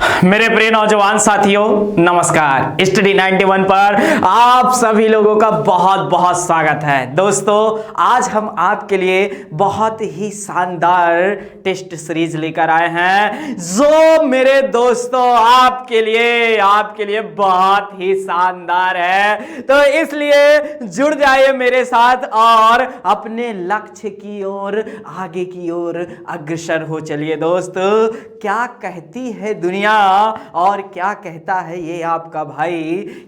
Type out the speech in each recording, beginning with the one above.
मेरे प्रिय नौजवान साथियों, नमस्कार। स्टडी 91 पर आप सभी लोगों का बहुत बहुत स्वागत है। दोस्तों, आज हम आपके लिए बहुत ही शानदार टेस्ट सीरीज लेकर आए हैं, जो मेरे दोस्तों आपके लिए बहुत ही शानदार है। तो इसलिए जुड़ जाइए मेरे साथ और अपने लक्ष्य की ओर, आगे की ओर अग्रसर हो चलिए। दोस्तों, क्या कहती है दुनिया और क्या कहता है ये आपका भाई?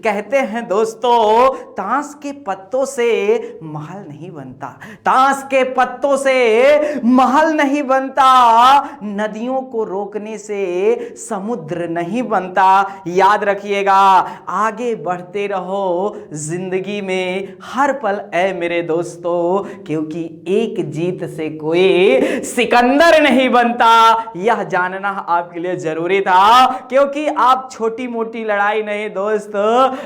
कहते हैं दोस्तों, ताश के पत्तों से महल नहीं बनता, ताश के पत्तों से महल नहीं बनता, नदियों को रोकने से समुद्र नहीं बनता। याद रखिएगा, आगे बढ़ते रहो जिंदगी में हर पल ऐ मेरे दोस्तों, क्योंकि एक जीत से कोई सिकंदर नहीं बनता। यह जानना आपके लिए जरूरी था, क्योंकि आप छोटी मोटी लड़ाई नहीं दोस्त,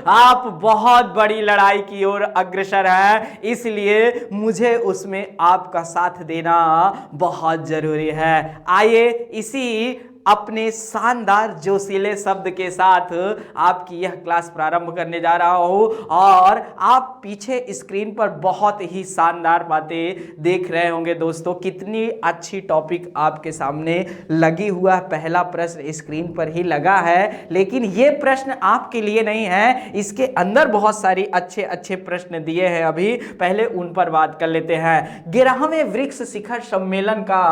आप बहुत बड़ी लड़ाई की ओर अग्रसर हैं। इसलिए मुझे उसमें आपका साथ देना बहुत जरूरी है। आइए इसी अपने शानदार जोशीले शब्द के साथ आपकी यह क्लास प्रारंभ करने जा रहा हूं, और आप पीछे स्क्रीन पर बहुत ही शानदार बातें देख रहे होंगे। दोस्तों, कितनी अच्छी टॉपिक आपके सामने लगी हुआ है। पहला प्रश्न स्क्रीन पर ही लगा है, लेकिन यह प्रश्न आपके लिए नहीं है, इसके अंदर बहुत सारी अच्छे अच्छे प्रश्न दिए हैं। अभी पहले उन पर बात कर लेते हैं। 11वें ब्रिक्स शिखर सम्मेलन का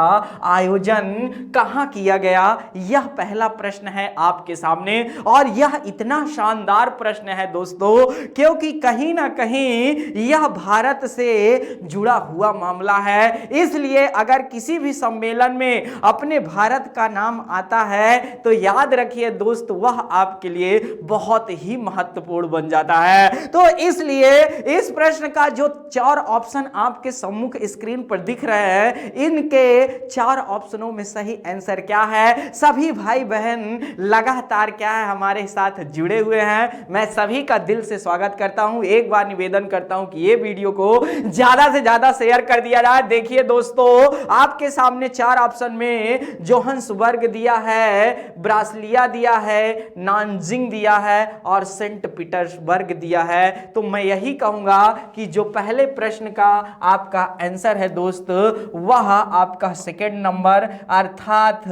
आयोजन कहां किया गया? यह पहला प्रश्न है आपके सामने, और यह इतना शानदार प्रश्न है दोस्तों, क्योंकि कहीं ना कहीं यह भारत से जुड़ा हुआ मामला है। इसलिए अगर किसी भी सम्मेलन में अपने भारत का नाम आता है तो याद रखिए दोस्त, वह आपके लिए बहुत ही महत्वपूर्ण बन जाता है। तो इसलिए इस प्रश्न का जो 4 ऑप्शन आपके सम्मुख स्क्रीन पर दिख रहे हैं, इनके 4 ऑप्शनों में सही आंसर क्या है? सभी भाई बहन लगातार क्या है हमारे साथ जुड़े हुए हैं, मैं सभी का दिल से स्वागत करता हूं। एक बार निवेदन करता हूं कि ये वीडियो को ज्यादा से ज्यादा शेयर कर दिया जाए। देखिए दोस्तों, आपके सामने 4 ऑप्शन में जोहान्सबर्ग दिया है, ब्रासिलिया दिया है, नानजिंग दिया है और सेंट पीटर्सबर्ग दिया है। तो मैं यही कहूंगा कि जो पहले प्रश्न का आपका आंसर है दोस्त, वह आपका सेकंड नंबर, अर्थात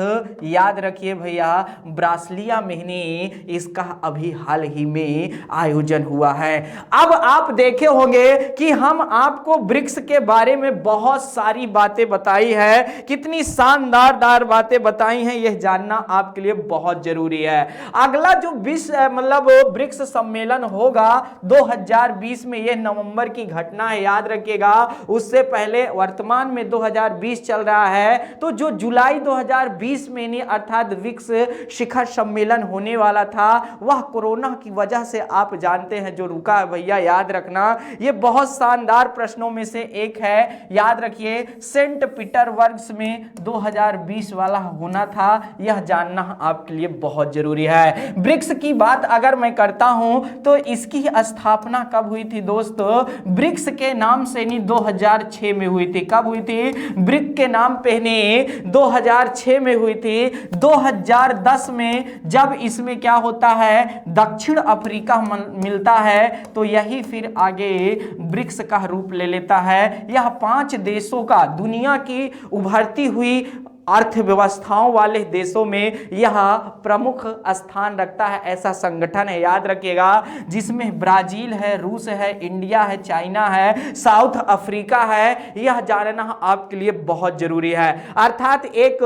याद रखिए भैया, ब्रासिलिया में ही इसका अभी हाल ही में आयोजन हुआ है। अब आप देखे होंगे कि हम आपको ब्रिक्स के बारे में बहुत सारी बातें बताई है, कितनी शानदार बातें बताई हैं, यह जानना आपके लिए बहुत जरूरी है। अगला जो ब्रिक्स सम्मेलन होगा 2020 में, यह नवंबर की घटना है, याद रखिएगा। उससे पहले वर्तमान में 2020 चल रहा है, तो जो जुलाई 2020 में नहीं अर्थात ब्रिक्स शिखर सम्मेलन होने वाला था, वह कोरोना की वजह से आप जानते हैं जो रुका है। भैया याद रखना, यह बहुत शानदार प्रश्नों में से एक है। याद रखिए, सेंट पीटर्सबर्ग में 2020 वाला होना था, यह जानना आपके लिए बहुत जरूरी है। ब्रिक्स की बात अगर मैं करता हूं तो इसकी स्थापना कब हुई थी दोस्तों? ब्रिक्स के नाम से नहीं 2006 में हुई थी। कब हुई थी? ब्रिक्स के नाम पे नहीं 2006 में हुई थी। 2010 में जब इसमें क्या होता है, दक्षिण अफ्रीका मिलता है, तो यही फिर आगे ब्रिक्स का रूप ले लेता है। यह 5 देशों का, दुनिया की उभरती हुई अर्थव्यवस्थाओं वाले देशों में यह प्रमुख स्थान रखता है। ऐसा संगठन है, याद रखिएगा, जिसमें ब्राजील है, रूस है, इंडिया है, चाइना है, साउथ अफ्रीका है। यह जानना आपके लिए बहुत जरूरी है। अर्थात एक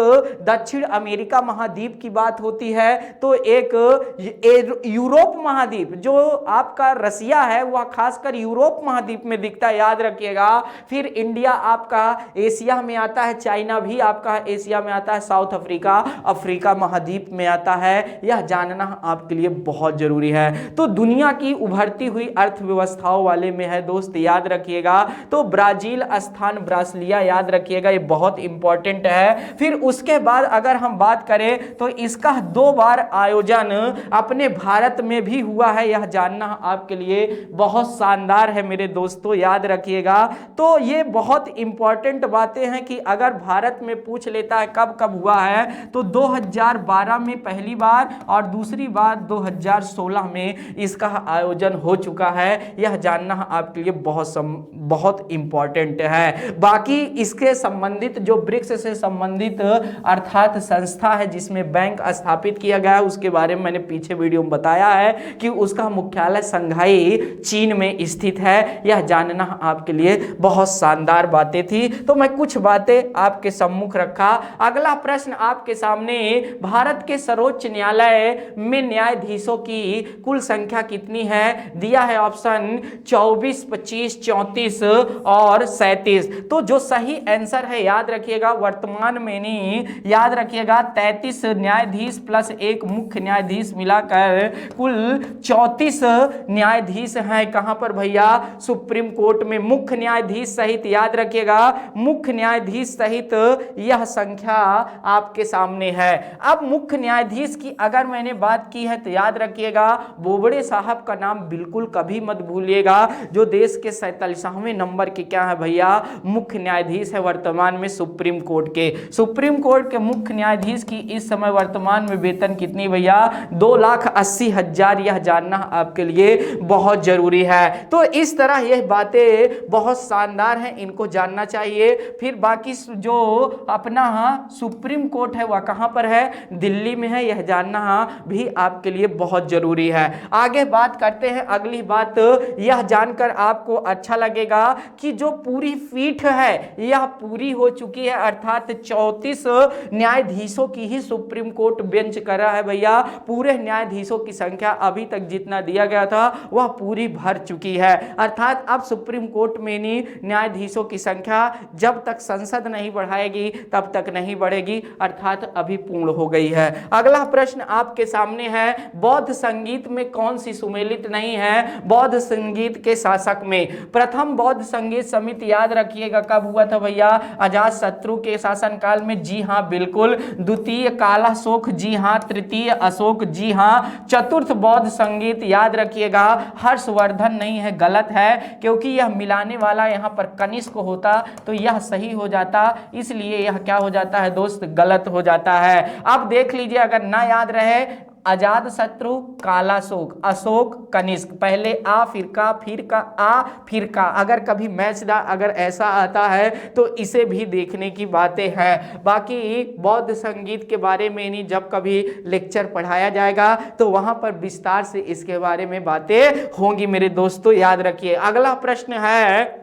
दक्षिण अमेरिका महाद्वीप की बात होती है, तो एक यूरोप महाद्वीप, जो आपका रसिया है, वह खासकर यूरोप महाद्वीप में दिखता है, याद रखिएगा। फिर इंडिया आपका एशिया में आता है, चाइना भी आपका एशिया में आता है, साउथ अफ्रीका अफ्रीका महाद्वीप में आता है। यह जानना आपके लिए बहुत जरूरी है। तो दुनिया की उभरती हुई अर्थव्यवस्थाओं वाले में है दोस्त, याद रखिएगा। तो ब्राजील स्थान, ब्रासिलिया, याद रखिएगा, ये बहुत इंपॉर्टेंट है। फिर उसके बाद अगर हम बात करें तो इसका 2 बार आयोजन अपने भारत में भी हुआ है, यह जानना आपके लिए बहुत शानदार है मेरे दोस्तों, याद रखिएगा। तो ये बहुत इंपॉर्टेंट बातें हैं कि अगर भारत में पूछ लेता है कब कब हुआ है, तो 2012 में पहली बार और दूसरी बार 2016 में इसका आयोजन हो चुका है। यह जानना आपके लिए बहुत इंपॉर्टेंट है। बाकी इसके संबंधित जो ब्रिक्स से संबंधित अर्थात संस्था है जिसमें बैंक स्थापित किया गया है, उसके बारे में मैंने पीछे वीडियो में बताया है कि उसका मुख्यालय संघाई चीन में स्थित है। यह जानना आपके लिए बहुत शानदार बातें थी, तो मैं कुछ बातें आपके सम्मुख रखा। अगला प्रश्न आपके सामने, भारत के सर्वोच्च न्यायालय में न्यायाधीशों की कुल संख्या कितनी है? दिया है ऑप्शन 24, 25, 34 और 37। तो जो सही आंसर है याद रखिएगा, वर्तमान में नहीं, याद रखिएगा 33 न्यायाधीश प्लस एक मुख्य न्यायाधीश मिलाकर कुल 34 न्यायाधीश हैं। कहां पर भैया? सुप्रीम कोर्ट में। मुख्य न्यायाधीश सहित, याद रखिएगा, मुख्य न्यायाधीश सहित यह संख्या आपके सामने है। अब मुख्य न्यायाधीश की अगर मैंने बात की है तो याद रखिएगा बोबड़े साहब का नाम बिल्कुल कभी मत भूलिएगा, जो देश के 47वें नंबर के क्या है भैया? मुख्य न्यायाधीश है वर्तमान में सुप्रीम कोर्ट के। सुप्रीम कोर्ट के मुख्य न्यायाधीश की इस समय वर्तमान में वेतन कितनी भैया? 2,80,000। यह जानना आपके लिए बहुत जरूरी है। तो इस तरह यह बातें बहुत शानदार हैं, इनको जानना चाहिए। फिर बाकी जो अपना सुप्रीम कोर्ट है वह कहां पर है? दिल्ली में है। यह जानना भी आपके लिए बहुत जरूरी है। आगे बात करते हैं। अगली बात यह जानकर आपको अच्छा लगेगा कि जो पूरी पीठ है यह पूरी हो चुकी है, अर्थात 34 न्यायाधीशों की ही सुप्रीम कोर्ट बेंच कर रहा है भैया। पूरे न्यायाधीशों की संख्या अभी तक जितना दिया गया था वह पूरी भर चुकी है, अर्थात अब सुप्रीम कोर्ट में न्यायाधीशों की संख्या जब तक संसद नहीं बढ़ाएगी तब तक नहीं बढ़ेगी, अर्थात अभी पूर्ण हो गई है। अगला प्रश्न आपके सामने है, बौद्ध संगीत में कौन सी सुमेलित नहीं है? बौद्ध संगीत के शासक में प्रथम बौद्ध संगीत समिति याद रखिएगा कब हुआ था भैया? अजात शत्रु के शासनकाल में। जी हाँ बिल्कुल। द्वितीय कालाशोक, जी हाँ। तृतीय अशोक, जी हाँ। चतुर्थ बौद्ध संगीत याद रखिएगा हर्षवर्धन नहीं है, गलत है, क्योंकि यह मिलाने वाला यहाँ पर कनिष्क होता तो यह सही हो जाता, इसलिए यह क्या हो जाता है दोस्त? गलत हो जाता है। अब देख लीजिए, अगर ना याद रहे, अजात शत्रु, कालाशोक, अशोक, कनिष्क, पहले आ फिर का, फिर का आ फिर का। अगर कभी मैच दा अगर ऐसा आता है तो इसे भी देखने की बातें हैं। बाकी बौद्ध संगीत के बारे में नहीं, जब कभी लेक्चर पढ़ाया जाएगा तो वहां पर विस्तार से इसके बारे में बातें होंगी मेरे दोस्तों, याद रखिए। अगला प्रश्न है,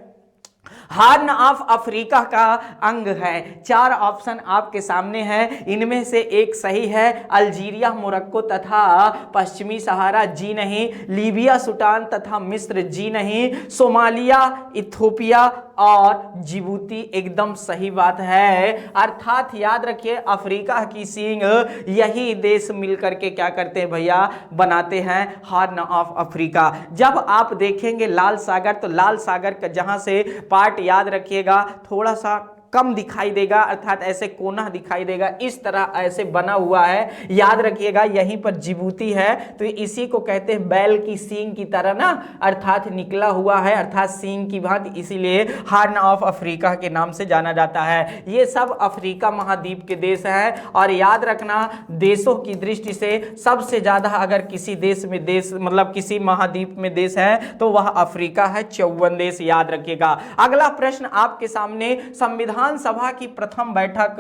हॉर्न ऑफ अफ्रीका का अंग है। 4 ऑप्शन आपके सामने हैं, इनमें से एक सही है। अल्जीरिया, मोरक्को तथा पश्चिमी सहारा, जी नहीं। लीबिया, सूडान तथा मिस्र, जी नहीं। सोमालिया, इथियोपिया और जिबूती, एकदम सही बात है। अर्थात याद रखिए अफ्रीका की सींग यही देश मिलकर के क्या करते हैं भैया? बनाते हैं हॉर्न ऑफ अफ्रीका। जब आप देखेंगे लाल सागर, तो लाल सागर का जहां से पार्ट याद रखिएगा थोड़ा सा कम दिखाई देगा, अर्थात ऐसे कोना दिखाई देगा, इस तरह ऐसे बना हुआ है, याद रखिएगा। यहीं पर जिबूती है तो इसी को कहते हैं बैल की सींग की तरह ना, अर्थात निकला हुआ है, अर्थात सींग की भांति, इसीलिए हॉर्न ऑफ अफ्रीका के नाम से जाना जाता है। ये सब अफ्रीका महाद्वीप के देश हैं। और याद रखना देशों की दृष्टि से सबसे ज्यादा अगर किसी देश में मतलब किसी महाद्वीप में देश है तो वह अफ्रीका है, 54 देश, याद रखिएगा। अगला प्रश्न आपके सामने, संविधान सभा की प्रथम बैठक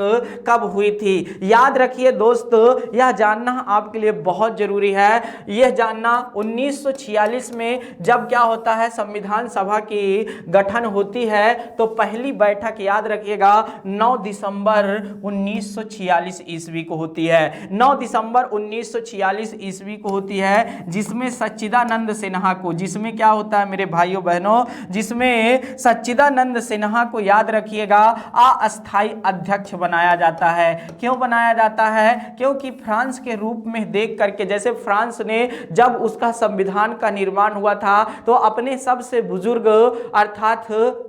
कब हुई थी? याद रखिए दोस्त, यह जानना आपके लिए बहुत जरूरी है। यह जानना 1946 में जब क्या होता है, संविधान सभा की गठन होती है, तो पहली बैठक याद रखिएगा 9 दिसंबर 1946 ईस्वी को होती है। 9 दिसंबर 1946 ईस्वी को होती है, जिसमें सच्चिदानंद सिन्हा को, जिसमें क्या होता है मेरे भाइयों बहनों, जिसमें सच्चिदानंद सिन्हा को याद रखिएगा अस्थाई अध्यक्ष बनाया जाता है। क्यों बनाया जाता है? क्योंकि फ्रांस के रूप में देख करके, जैसे फ्रांस ने जब उसका संविधान का निर्माण हुआ था तो अपने सबसे बुजुर्ग अर्थात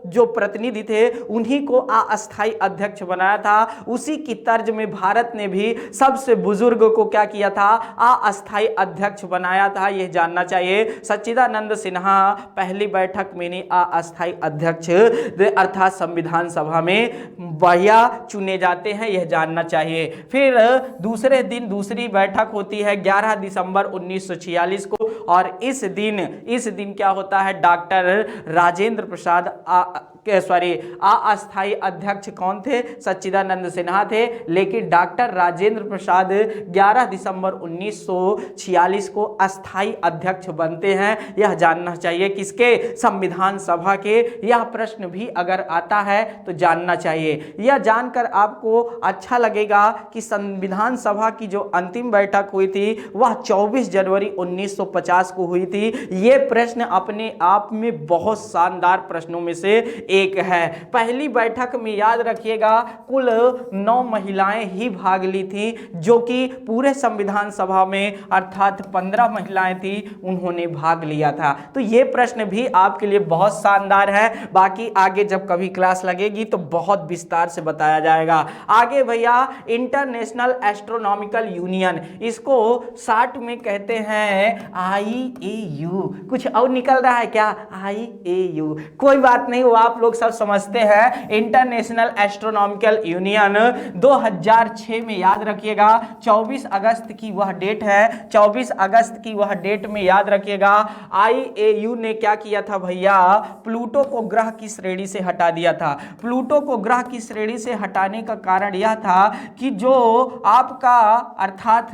जो प्रतिनिधि थे उन्हीं को अस्थाई अध्यक्ष बनाया था, उसी की तर्ज में भारत ने भी सबसे बुजुर्ग को क्या किया था? अस्थाई अध्यक्ष बनाया था। यह जानना चाहिए। सच्चिदानंद सिन्हा पहली बैठक में नहीं अस्थाई अध्यक्ष अर्थात संविधान सभा में भैया चुने जाते हैं, यह जानना चाहिए। फिर दूसरे दिन दूसरी बैठक होती है 11 दिसंबर 1946 को, और इस दिन क्या होता है, डॉक्टर राजेंद्र प्रसाद अस्थाई अध्यक्ष कौन थे, सच्चिदानंद सिन्हा थे, लेकिन डॉक्टर राजेंद्र प्रसाद 11 दिसंबर 1946 को अस्थाई अध्यक्ष बनते हैं। यह जानना चाहिए किसके, संविधान सभा के। यह प्रश्न भी अगर आता है तो जानना चाहिए। यह जानकर आपको अच्छा लगेगा कि संविधान सभा की जो अंतिम बैठक हुई थी वह 24 जनवरी 1950 को हुई थी। यह प्रश्न अपने आप में बहुत शानदार प्रश्नों में से एक है। पहली बैठक में याद रखिएगा कुल 9 महिलाएं ही भाग ली थी, जो कि पूरे संविधान सभा में अर्थात 15 महिलाएं थी, उन्होंने भाग लिया था। तो यह प्रश्न भी आपके लिए बहुत शानदार है। बाकी आगे जब कभी क्लास लगेगी तो बहुत विस्तार से बताया जाएगा। आगे भैया इंटरनेशनल एस्ट्रोनॉमिकल यूनियन, इसको शॉर्ट में कहते हैं IAU। कुछ और निकल रहा है क्या, IAU, कोई बात नहीं, वो आप लोग सब समझते हैं। इंटरनेशनल एस्ट्रोनॉमिकल यूनियन 2006 में याद रखिएगा 24 अगस्त की वह डेट है, 24 अगस्त की वह डेट में याद रखिएगा IAU ने क्या किया था भैया, प्लूटो को ग्रह की श्रेणी से हटा दिया था। प्लूटो को ग्रह की श्रेणी से हटाने का कारण यह था कि जो आपका अर्थात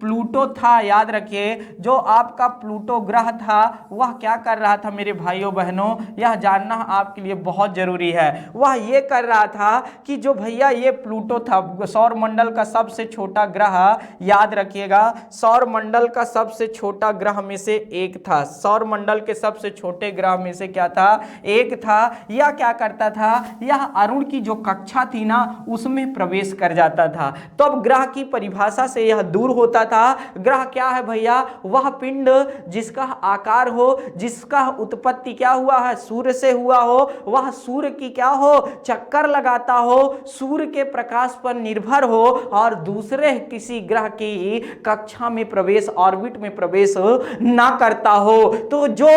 प्लूटो था, याद रखिए, जो आपका प्लूटो ग्रह था वह क्या कर रहा था मेरे भाइयों बहनों, यह जानना आपके लिए बहुत जरूरी है। वह ये कर रहा था कि जो भैया ये प्लूटो था सौर मंडल का सबसे छोटा ग्रह, याद रखिएगा सौर मंडल का सबसे छोटा ग्रह में से एक था, सौर मंडल के सबसे छोटे ग्रह में से क्या था, एक था। यह क्या करता था, यह अरुण की जो कक्षा थी ना उसमें प्रवेश कर जाता था। तो अब ग्रह की परिभाषा से यह दूर होता था। ग्रह क्या है भैया, वह पिंड जिसका आकार हो, जिसका उत्पत्ति क्या हुआ है, सूर्य से हुआ हो, वह सूर्य की क्या हो, चक्कर लगाता हो, सूर्य के प्रकाश पर निर्भर हो और दूसरे किसी ग्रह की कक्षा में प्रवेश, ऑर्बिट में प्रवेश ना करता हो। तो जो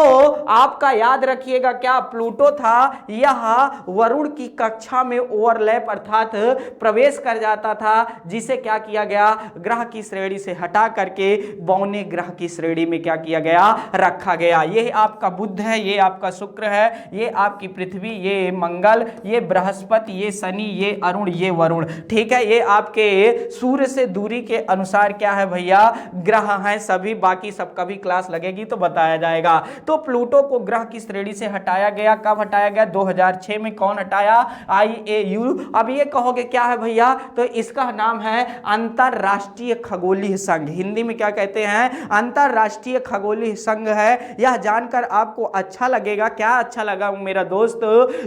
आपका याद रखिएगा क्या प्लूटो था, यह वरुण की कक्षा में ओवरलैप अर्थात प्रवेश कर जाता था, जिसे क्या किया गया, ग्रह की श्रेणी से हटा करके बौने ग्रह की श्रेणी में क्या किया गया, रखा गया। यह आपका बुध है, ये आपका शुक्र है, ये आपकी पृथ्वी, ये मंगल, ये बृहस्पति, ये शनि, ये अरुण, ये वरुण, ठीक है। ये आपके सूर्य से दूरी के अनुसार क्या है भैया, ग्रह हैं सभी। बाकी सबका भी क्लास लगेगी तो बताया जाएगा। तो प्लूटो को ग्रह की श्रेणी से हटाया गया, कब हटाया गया, 2006 में। कौन हटाया, IAU। अब ये कहोगे क्या है भैया, तो इसका नाम है अंतरराष्ट्रीय खगोलीय संघ, हिंदी में क्या कहते हैं, अंतरराष्ट्रीय खगोलीय संघ है। यह जानकर आपको अच्छा लगेगा, क्या अच्छा लगा मेरा दोस्त,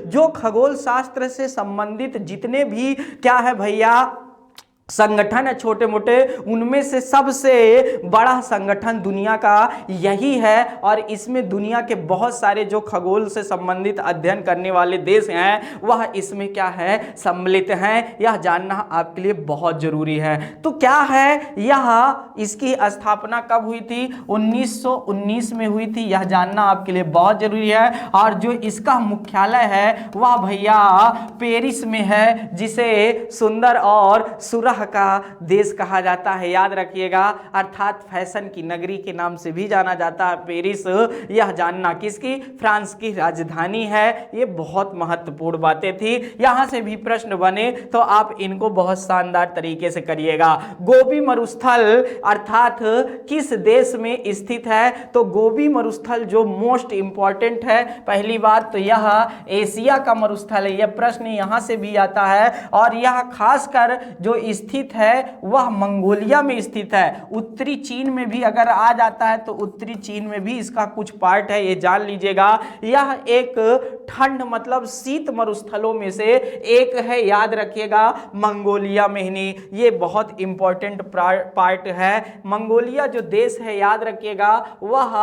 जो खगोल शास्त्र से संबंधित जितने भी क्या है भैया संगठन है छोटे मोटे, उनमें से सबसे बड़ा संगठन दुनिया का यही है। और इसमें दुनिया के बहुत सारे जो खगोल से संबंधित अध्ययन करने वाले देश हैं वह इसमें क्या है, सम्मिलित हैं। यह जानना आपके लिए बहुत जरूरी है। तो क्या है यह, इसकी स्थापना कब हुई थी, 1919 में हुई थी, यह जानना आपके लिए बहुत जरूरी है। और जो इसका मुख्यालय है वह भैया पेरिस में है, जिसे सुंदर और सुरह का देश कहा जाता है, याद रखिएगा, अर्थात फैशन की नगरी के नाम से भी जाना जाता है पेरिस। यह जानना किसकी, फ्रांस की राजधानी है। ये बहुत महत्वपूर्ण बातें थी, यहां से भी प्रश्न बने तो आप इनको बहुत शानदार तरीके से करिएगा। गोबी मरुस्थल अर्थात किस देश में स्थित है, तो गोबी मरुस्थल जो मोस्ट इंपॉर्टेंट है, पहली बात तो यह एशिया का मरुस्थल है, यह प्रश्न यहां से भी आता है। और यह खासकर जो स्थित है वह मंगोलिया में स्थित है। उत्तरी चीन में भी अगर आ जाता है तो उत्तरी चीन में भी इसका कुछ पार्ट है, ये जान लीजिएगा। यह एक ठंड मतलब शीत मरुस्थलों में से एक है, याद रखिएगा, मंगोलिया में ही। ये बहुत इंपॉर्टेंट पार्ट है। मंगोलिया जो देश है याद रखिएगा वह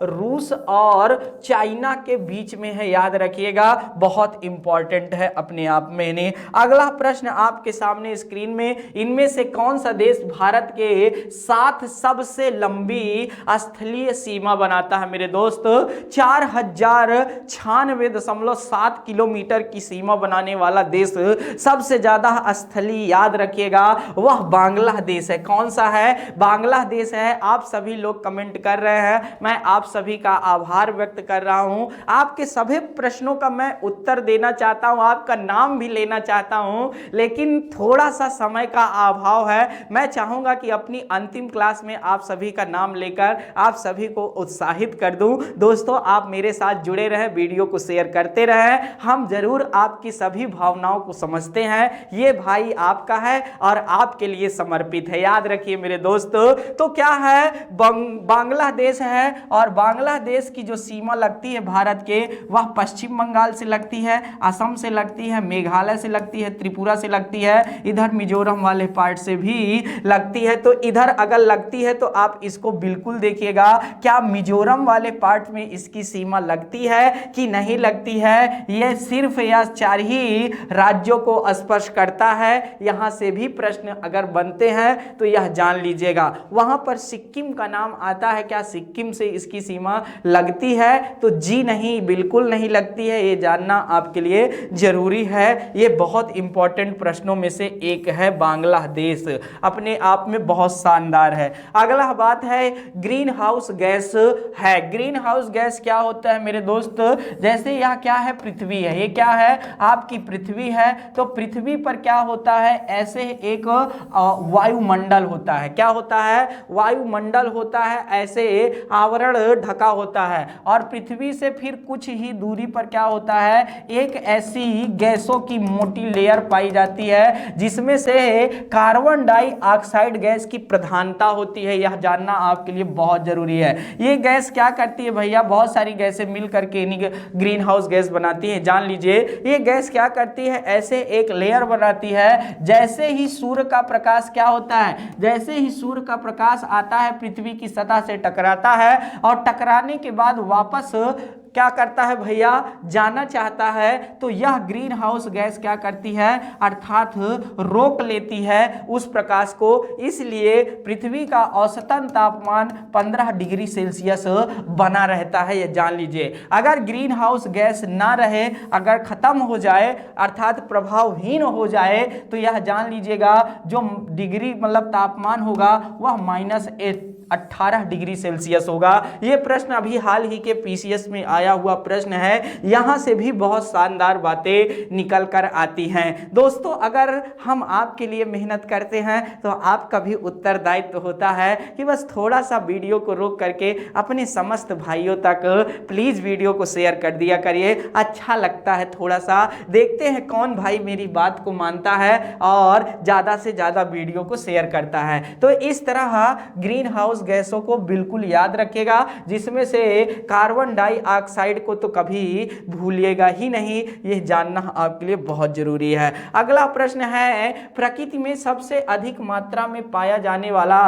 रूस और चाइना के बीच में है, याद रखिएगा, बहुत इंपॉर्टेंट है अपने आप में। अगला प्रश्न आपके सामने स्क्रीन में इनमें से कौन सा देश भारत के साथ सबसे लंबी स्थलीय सीमा बनाता है मेरे दोस्त? 4096.7 किलोमीटर की सीमा बनाने वाला देश सबसे ज्यादा स्थलीय, याद रखिएगा, वह बांग्लादेश है। कौन सा है? बांग्लादेश है। आप सभी लोग कमेंट कर रहे हैं, मैं आप सभी का आभार व्यक्त कर रहा हूं। आपके सभी प्रश्नों का मैं उत्तर देना चाहता हूं, आपका नाम भी लेना चाहता हूं, लेकिन थोड़ा सा समय का अभाव है। मैं चाहूंगा कि अपनी अंतिम क्लास में आप सभी का नाम लेकर आप सभी को उत्साहित कर दूं। दोस्तों, आप मेरे साथ जुड़े रहें, वीडियो को शेयर करते रहें। हम जरूर आपकी सभी भावनाओं को समझते हैं। ये भाई आपका है और आपके लिए समर्पित है, याद रखिए मेरे दोस्तों। तो क्या है? बांग्लादेश है, और बांग्लादेश की जो सीमा लगती है भारत के, वह पश्चिम बंगाल से लगती है, असम से लगती है, मेघालय से लगती है, त्रिपुरा से लगती है, इधर मिजोरम वाले पार्ट से भी लगती है। तो इधर अगर लगती है तो आप इसको बिल्कुल देखिएगा, क्या मिजोरम वाले पार्ट में इसकी सीमा लगती है कि नहीं लगती है? यह सिर्फ या 4 ही राज्यों को स्पर्श करता है। यहां से भी प्रश्न अगर बनते हैं तो यह जान लीजिएगा। वहां पर सिक्किम का नाम आता है, क्या सिक्किम से इसकी सीमा लगती है? तो जी नहीं, बिल्कुल नहीं लगती है। ये जानना आपके लिए जरूरी है। ये बहुत इंपॉर्टेंट प्रश्नों में से एक है। बांग्लादेश अपने आप में बहुत शानदार है। अगला बात है ग्रीन हाउस गैस है। ग्रीन हाउस गैस क्या होता है मेरे दोस्त? जैसे यह क्या है? पृथ्वी है। ये क्या है? आपकी पृथ्वी है। तो पृथ्वी पर क्या होता है? ऐसे एक वायुमंडल होता है। क्या होता है? वायुमंडल होता है, ऐसे आवरण ढका होता है। और पृथ्वी से फिर कुछ ही दूरी पर क्या होता है? एक ऐसी गैसों की मोटी लेयर पाई जाती है जिसमें से कार्बन डाइऑक्साइड गैस की प्रधानता होती है। यह जानना आपके लिए बहुत जरूरी है। ये गैस क्या करती है भैया? बहुत सारी गैसें मिल करके ग्रीन हाउस गैस बनाती है। जान लीजिए, ये गैस क्या करती है? ऐसे एक लेयर बनाती है। जैसे ही सूर्य का प्रकाश क्या होता है? जैसे ही सूर्य का प्रकाश आता है, पृथ्वी की सतह से टकराता है, और टकराने के बाद वापस क्या करता है भैया? जाना चाहता है। तो यह ग्रीन हाउस गैस क्या करती है? अर्थात रोक लेती है उस प्रकाश को। इसलिए पृथ्वी का औसतन तापमान 15 डिग्री सेल्सियस बना रहता है। यह जान लीजिए। अगर ग्रीन हाउस गैस ना रहे, अगर खत्म हो जाए, अर्थात प्रभावहीन हो जाए, तो यह जान लीजिएगा जो डिग्री मतलब तापमान होगा वह -18 डिग्री सेल्सियस होगा। यह प्रश्न अभी हाल ही के पीसीएस में आया हुआ प्रश्न है। यहां से भी बहुत शानदार बातें निकल कर आती हैं। दोस्तों, अगर हम आपके लिए मेहनत करते हैं तो आपका भी उत्तरदायित्व होता है कि बस थोड़ा सा वीडियो को रोक करके अपने समस्त भाइयों तक प्लीज वीडियो को शेयर कर दिया करिए। अच्छा लगता है थोड़ा सा। देखते हैं कौन भाई मेरी बात को मानता है और ज्यादा से ज्यादा वीडियो को शेयर करता है। तो इस तरह ग्रीन हाउस गैसों को बिल्कुल याद रखेगा, जिसमें से कार्बन डाइऑक्साइड को तो कभी भूलिएगा ही नहीं। यह जानना आपके लिए बहुत जरूरी है। अगला प्रश्न है, प्रकृति में सबसे अधिक मात्रा में पाया जाने वाला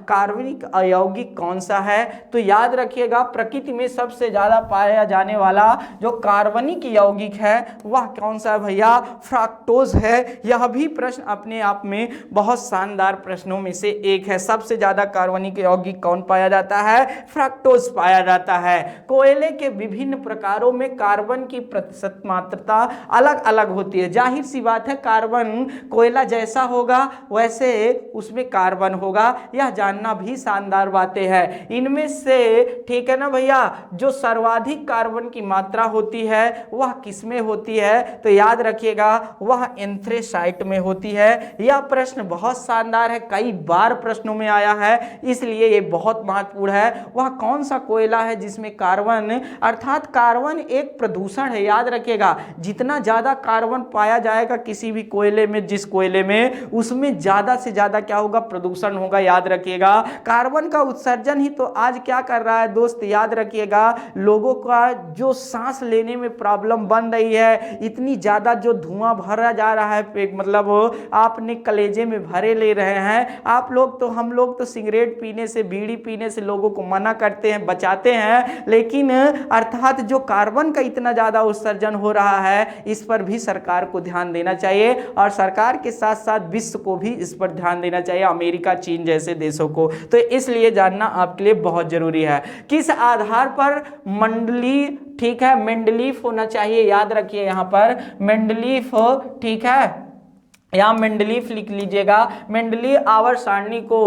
कार्बनिक अयौगिक कौन सा है? तो याद रखिएगा, प्रकृति में सबसे ज्यादा पाया जाने वाला जो कार्बनिक यौगिक है वह कौन सा है भैया? फ्रक्टोज है। यह भी प्रश्न अपने आप में बहुत शानदार प्रश्नों में से एक है। सबसे ज्यादा कार्बनिक यौगिक कौन पाया जाता है? फ्रक्टोज पाया जाता है। कोयले के विभिन्न प्रकारों में कार्बन की प्रतिशत मात्रा अलग अलग होती है। जाहिर सी बात है, कार्बन कोयला जैसा होगा वैसे उसमें कार्बन होगा। यह जानना भी शानदार बातें हैं। इनमें से ठीक है ना भैया, जो सर्वाधिक कार्बन की मात्रा होती है वह किसमें होती है? तो याद रखिएगा वह एंथ्रेसाइट में होती है। यह प्रश्न बहुत शानदार है, कई बार प्रश्नों में आया है, इसलिए यह बहुत महत्वपूर्ण है। वह कौन सा कोयला है जिसमें कार्बन, अर्थात कार्बन एक प्रदूषण है। याद रखिएगा, जितना ज्यादा कार्बन पाया जाएगा किसी भी कोयले में, जिस कोयले में, उसमें ज्यादा से ज्यादा क्या होगा? प्रदूषण होगा। याद रखिएगा, कार्बन का उत्सर्जन ही तो आज क्या कर रहा है दोस्त? याद रखिएगा, लोगों का जो सांस लेने में प्रॉब्लम बन रही है, इतनी ज्यादा जो धुआं भरा जा रहा है, मतलब आपने कलेजे में भरे ले रहे हैं। आप लोग तो, हम लोग तो सिगरेट पीने से, बीड़ी पीने से लोगों को मना करते हैं, बचाते हैं, लेकिन अर्थात अर्थात जो कार्बन का इतना ज्यादा उत्सर्जन हो रहा है इस पर भी सरकार को ध्यान देना चाहिए और सरकार के साथ साथ विश्व को भी इस पर ध्यान देना चाहिए, अमेरिका, चीन जैसे देशों को। तो इसलिए जानना आपके लिए बहुत जरूरी है। किस आधार पर मंडली, ठीक है, मेंडलीफ होना चाहिए, याद रखिए यहां पर मेंडलीफ, ठीक है, यहां मेंडलीफ लिख लीजिएगा। मेंडलीफ आवर्त सारणी को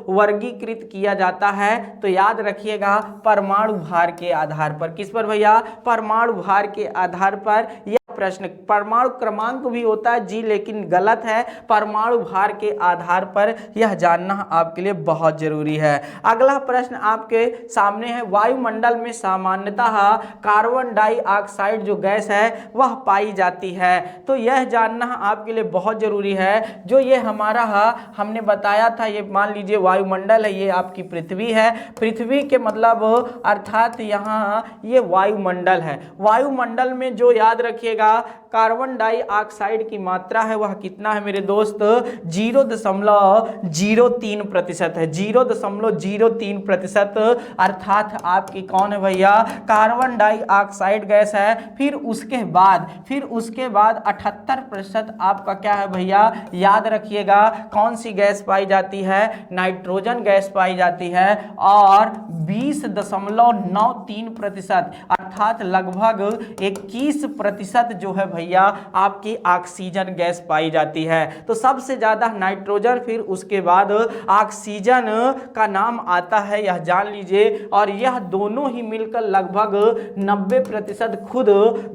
वर्गीकृत किया जाता है तो याद रखिएगा परमाणु भार के आधार पर। किस पर भैया? परमाणु भार के आधार पर। यह प्रश्न परमाणु क्रमांक भी होता है जी, लेकिन गलत है, परमाणु भार के आधार पर। यह जानना आपके लिए बहुत जरूरी है। अगला प्रश्न आपके सामने है, वायुमंडल में सामान्यतः कार्बन डाइऑक्साइड जो गैस है वह पाई जाती है। तो यह जानना आपके लिए बहुत जरूरी है। जो ये हमारा हमने बताया था, ये मान लीजिए वायुमंडल है, ये आपकी पृथ्वी है। पृथ्वी के मतलब अर्थात यहाँ ये वायुमंडल है। वायुमंडल में जो याद रखिएगा कार्बन डाइऑक्साइड की मात्रा है वह कितना है मेरे दोस्त? 0.03% है, 0.03%। अर्थात आपकी कौन है भैया? कार्बन डाइऑक्साइड गैस है। फिर उसके बाद 78% आपका क्या है भैया? याद रखिएगा कौन सी गैस पाई जाती है? नाइट्रोजन गैस पाई जाती है। और 20.93% अर्थात लगभग 21% जो है भैया आपकी ऑक्सीजन गैस पाई जाती है। तो सबसे ज्यादा नाइट्रोजन, फिर उसके बाद ऑक्सीजन का नाम आता है, यह जान लीजिए। और यह दोनों ही मिलकर लगभग 90% खुद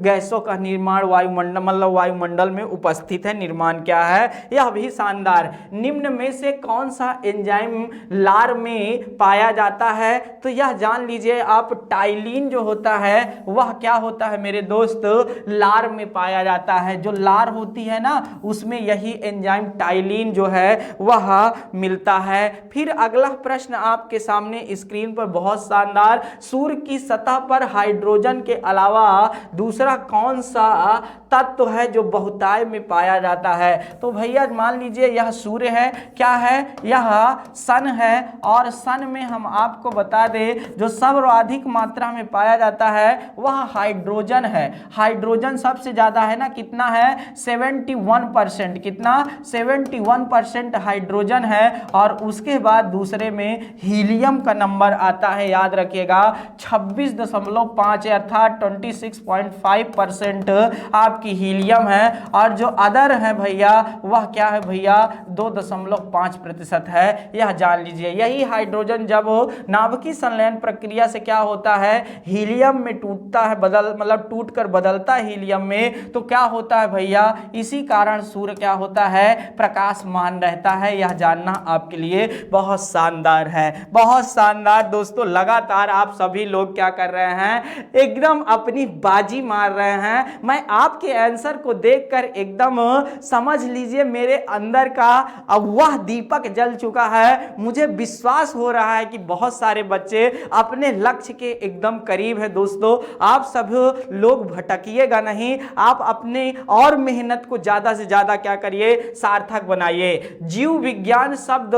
गैसों का निर्माण वायुमंडल में उपस्थित है। निर्माण क्या है यह भी शानदार। निम्न में से कौन सा एंजाइम लार में पाया जाता है? तो यह जान लीजिए आप, टाइलिन जो होता है वह क्या होता है मेरे दोस्त? लार में पाया जाता है। जो लार होती है ना उसमें यही एंजाइम टाइलिन जो है वह मिलता है। फिर अगला प्रश्न आपके सामने स्क्रीन पर बहुत शानदार, सूर्य की सतह पर हाइड्रोजन के अलावा दूसरा कौन सा तत्व है जो बहुतायत में पाया जाता है? तो भैया मान लीजिए यह सूर्य है, क्या है? यह सन है। और सन में हम आपको बता दें जो सर्वाधिक मात्रा में पाया जाता है वह हाइड्रोजन है। हाइड्रोजन सबसे ज्यादा है ना, कितना है? 71%। कितना? 71% हाइड्रोजन है। और उसके बाद दूसरे में हीलियम का नंबर आता है, याद रखिएगा 26.5 अर्थात 26.5% आपकी हीलियम है। और जो अदर है भैया वह क्या है भैया? 2.5% है, यह जान लीजिए। यही हाइड्रोजन जब नाभिकीय संलयन प्रक्रिया से क्या होता है? हीलियम में टूटता है, टूटकर बदलता है हीलियम में, तो क्या होता है भैया? इसी कारण सूर्य क्या होता है? प्रकाशमान रहता है। यह जानना आपके लिए बहुत शानदार है, बहुत शानदार। दोस्तों लगातार आप सभी लोग क्या कर रहे हैं? एकदम अपनी बाजी मार रहे हैं। मैं आपके आंसर को देखकर एकदम समझ लीजिए मेरे अंदर का अब वह दीपक जल चुका है। मुझे विश्वास हो रहा है कि बहुत सारे बच्चे अपने लक्ष्य के एकदम करीब है। दोस्तों आप सब लोग भटकिएगा नहीं, आप अपने और मेहनत को ज्यादा से ज्यादा क्या करिए? सार्थक बनाइए। जीव विज्ञान शब्द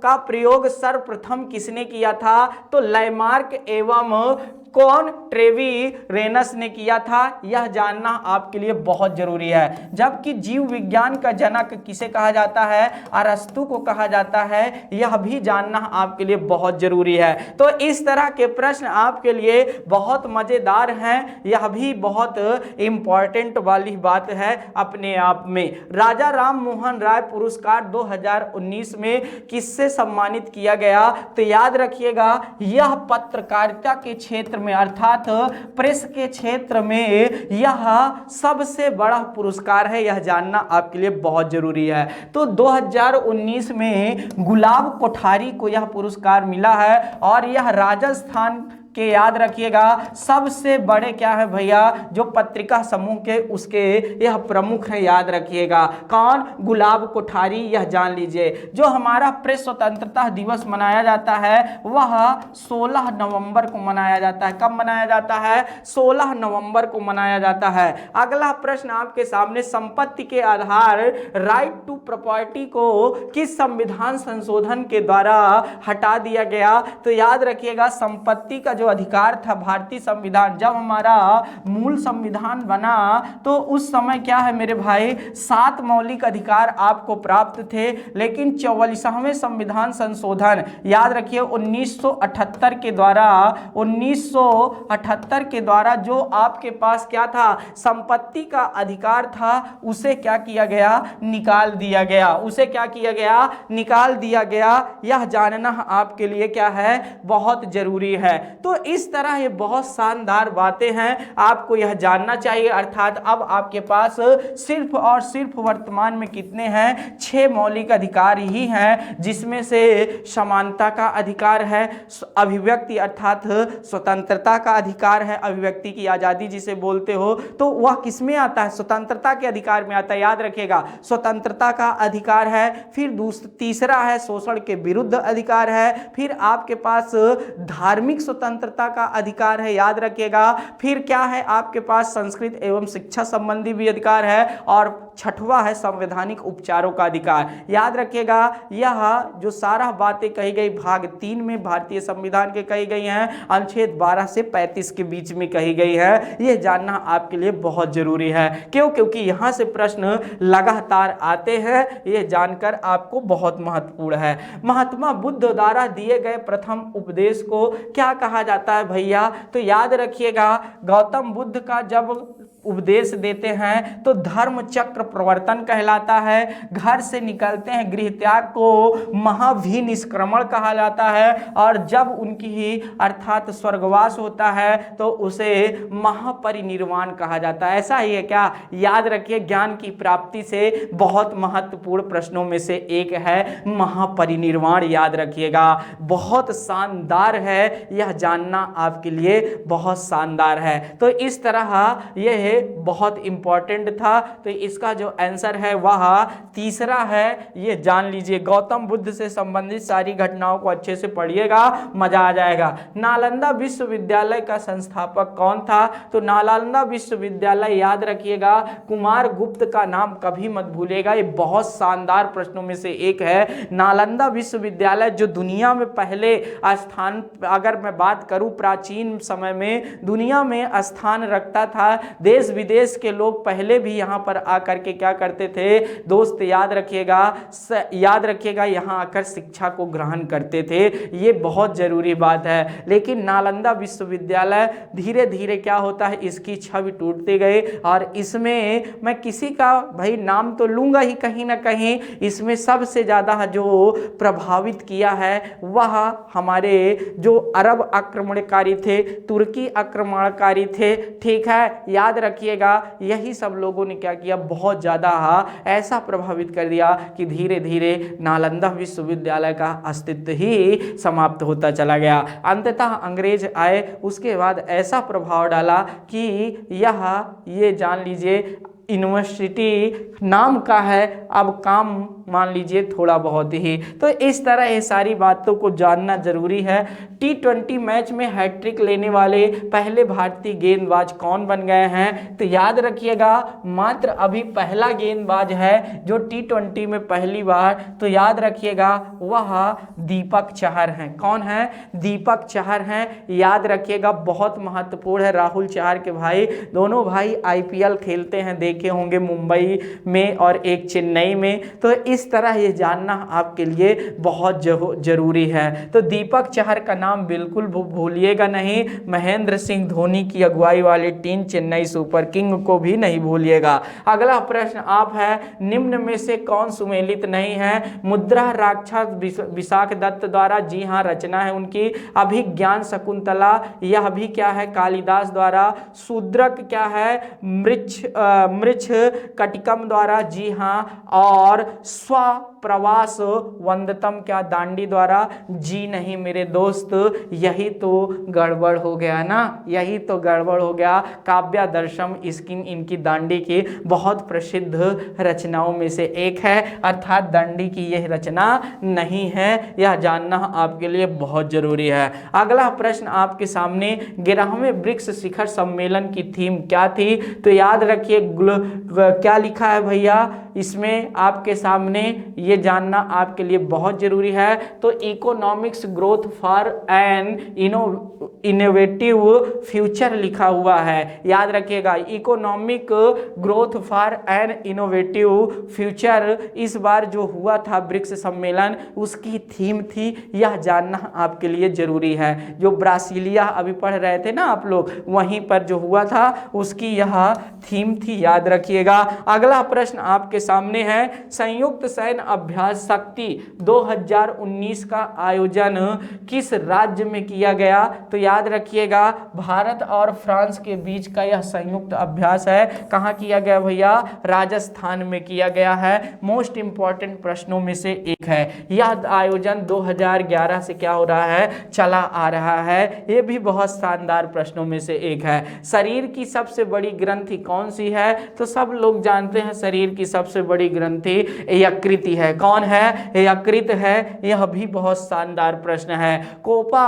का प्रयोग सर्वप्रथम किसने किया था? तो लैमार्क एवं कौन? ट्रेवी रेनस ने किया था। यह जानना आपके लिए बहुत जरूरी है। जबकि जीव विज्ञान का जनक किसे कहा जाता है? अरस्तु को कहा जाता है। यह भी जानना आपके लिए बहुत जरूरी है। तो इस तरह के प्रश्न आपके लिए बहुत मजेदार हैं, यह भी बहुत इंपॉर्टेंट वाली बात है अपने आप में। राजा राम मोहन राय पुरस्कार 2019 में किससे सम्मानित किया गया? तो याद रखिएगा यह पत्रकारिता के क्षेत्र में अर्थात प्रेस के क्षेत्र में यह सबसे बड़ा पुरस्कार है। यह जानना आपके लिए बहुत जरूरी है। तो 2019 में गुलाब कोठारी को यह पुरस्कार मिला है। और यह राजस्थान के याद रखिएगा सबसे बड़े क्या है भैया? जो पत्रिका समूह के उसके यह प्रमुख है, याद रखिएगा। कौन? गुलाब कोठारी। यह जान लीजिए। जो हमारा प्रेस स्वतंत्रता दिवस मनाया जाता है वह 16 नवंबर को मनाया जाता है। कब मनाया जाता है? 16 नवंबर को मनाया जाता है। अगला प्रश्न आपके सामने, संपत्ति के आधार राइट टू प्रॉपर्टी को किस संविधान संशोधन के द्वारा हटा दिया गया? तो याद रखिएगा संपत्ति का जो अधिकार था भारतीय संविधान, जब हमारा मूल संविधान बना तो उस समय क्या है मेरे भाई 7 मौलिक अधिकार आपको प्राप्त थे, लेकिन 44वें संविधान संशोधन याद रखिए 1978 के द्वारा जो आपके पास क्या था संपत्ति का अधिकार था उसे क्या किया गया, निकाल दिया गया, उसे क्या किया गया, निकाल दिया गया। यह जानना आपके लिए क्या है, बहुत जरूरी है। तो इस तरह ये बहुत शानदार बातें हैं, आपको यह जानना चाहिए। अर्थात अब आपके पास सिर्फ और सिर्फ वर्तमान में कितने हैं, 6 मौलिक अधिकार ही हैं, जिसमें से समानता का अधिकार है, अभिव्यक्ति अर्थात स्वतंत्रता का अधिकार है, अभिव्यक्ति की आजादी जिसे बोलते हो, तो वह किसमें आता है, स्वतंत्रता के अधिकार में आता है। याद रखिएगा स्वतंत्रता का अधिकार है। फिर तीसरा है शोषण के विरुद्ध अधिकार है। फिर आपके पास धार्मिक स्वतंत्रता का अधिकार है, याद रखिएगा। फिर क्या है आपके पास संस्कृत एवं शिक्षा संबंधी भी अधिकार है, और छठवां है संवैधानिक उपचारों का अधिकार। याद रखिएगा यह जो सारा बातें कही गई भाग 3 में भारतीय संविधान के कही गई हैं, अनुच्छेद 12 से 35 के बीच में कही गई है। यह जानना आपके लिए बहुत जरूरी है। क्यों? क्योंकि यहां से प्रश्न लगातार आते हैं, यह जानकर आपको बहुत महत्वपूर्ण है। महात्मा बुद्ध द्वारा दिए गए प्रथम उपदेश को क्या कहा जाता है भैया? तो याद रखिएगा गौतम बुद्ध का जब उपदेश देते हैं तो धर्म चक्र प्रवर्तन कहलाता है। घर से निकलते हैं गृह त्याग को महाभिनिष्क्रमण कहा जाता है, और जब उनकी ही अर्थात स्वर्गवास होता है तो उसे महापरिनिर्वाण कहा जाता है। ऐसा ही है क्या? याद रखिए ज्ञान की प्राप्ति से बहुत महत्वपूर्ण प्रश्नों में से एक है महापरिनिर्वाण। याद रखिएगा बहुत शानदार है, यह जानना आपके लिए बहुत शानदार है। तो इस तरह यह बहुत इंपॉर्टेंट था। तो इसका जो आंसर है वह तीसरा है, ये जान लीजिए। गौतम बुद्ध से संबंधित सारी घटनाओं को अच्छे से पढ़िएगा, मजा आ जाएगा। नालंदा विश्वविद्यालय का संस्थापक कौन था? तो नालंदा विश्वविद्यालय याद रखिएगा कुमार गुप्त का नाम कभी मत भूलिएगा, ये बहुत शानदार प्रश्नों में से एक है। नालंदा विश्वविद्यालय जो दुनिया में पहले स्थान, अगर मैं बात करूं प्राचीन समय में दुनिया में स्थान रखता था, देश विदेश के लोग पहले भी यहां पर आकर के क्या करते थे दोस्त, याद रखिएगा यहां आकर शिक्षा को ग्रहण करते थे। ये बहुत जरूरी बात है। लेकिन नालंदा विश्वविद्यालय धीरे धीरे क्या होता है, इसकी छवि टूटते गए, और इसमें मैं किसी का भाई नाम तो लूंगा ही कहीं ना कहीं, इसमें सबसे ज्यादा जो प्रभावित किया है वह हमारे जो अरब आक्रमणकारी थे, तुर्की आक्रमणकारी थे, ठीक है। याद रखिएगा यही सब लोगों ने क्या किया, बहुत ज्यादा ऐसा प्रभावित कर दिया कि धीरे धीरे नालंदा विश्वविद्यालय का अस्तित्व ही समाप्त होता चला गया। अंततः अंग्रेज आए, उसके बाद ऐसा प्रभाव डाला कि ये जान लीजिए यूनिवर्सिटी नाम का है, अब काम मान लीजिए थोड़ा बहुत ही। तो इस तरह ये सारी बातों को जानना जरूरी है। T20 मैच में हैट्रिक लेने वाले पहले भारतीय गेंदबाज कौन बन गए हैं? तो याद रखिएगा मात्र अभी पहला गेंदबाज है जो T20 में पहली बार, तो याद रखिएगा वह दीपक चहर हैं। कौन है? दीपक चहर हैं। याद रखिएगा बहुत महत्वपूर्ण है। राहुल चहर के भाई, दोनों भाई IPL खेलते हैं, देखे होंगे मुंबई में और एक चेन्नई में। तो इस तरह ये जानना आपके लिए बहुत जरूरी है। तो दीपक चहर का नाम बिल्कुल भूलिएगा नहीं। महेंद्र सिंह धोनी की अगुवाई वाली टीम चेन्नई सुपर किंग को भी नहीं भूलिएगा। अगला प्रश्न आप है, निम्न में से कौन सुमेलित नहीं है? मुद्रा राक्षस विशाख दत्त द्वारा, जी हाँ रचना है उनकी। अभिज्ञान शकुंतला, यह भी क्या है कालिदास द्वारा। शूद्रक क्या है? मृच्छ कटिकम द्वारा, जी हाँ। और स्वप्रवास वंदतम क्या दांडी द्वारा? जी नहीं मेरे दोस्त, यही तो गड़बड़ हो गया ना, यही तो गड़बड़ हो गया। काव्य दर्शम इनकी दांडी की बहुत प्रसिद्ध रचनाओं में से एक है, अर्थात दांडी की यह रचना नहीं है। यह जानना आपके लिए बहुत जरूरी है। अगला प्रश्न आपके सामने, 11वें ब्रिक्स शिखर सम्मेलन की थीम क्या थी? तो याद रखिए क्या लिखा है भैया, इसमें आपके सामने ये जानना आपके लिए बहुत जरूरी है। तो economics growth for an innovative future लिखा हुआ है, याद रखिएगा। Economic growth for an innovative future इस बार जो हुआ था ब्रिक्स सम्मेलन, उसकी थीम थी, यह जानना आपके लिए जरूरी है। जो ब्रासीलिया अभी पढ़ रहे थे ना आप लोग, वहीं पर जो हुआ था उसकी यह थीम थी, याद रखिएगा। अगला प्रश्न आपके सामने है, संयुक्त सैन्य अभ्यास शक्ति 2019 का आयोजन किस राज्य में किया गया? तो याद रखिएगा भारत और फ्रांस के बीच का यह संयुक्त अभ्यास है। कहाँ किया गया भैया? राजस्थान में किया गया है। मोस्ट इंपॉर्टेंट प्रश्नों में से एक है। यह आयोजन 2011 से क्या हो रहा है? चला आ रहा है। ये भी बहुत शानदार प्रश्नों में से एक है। शरीर की सबसे बड़ी ग्रंथि कौन सी है? तो सब लोग जानते हैं शरीर की सबसे बड़ी ग्रंथि यकृत है। कौन है? यकृत है। यह भी बहुत शानदार प्रश्न है। कोपा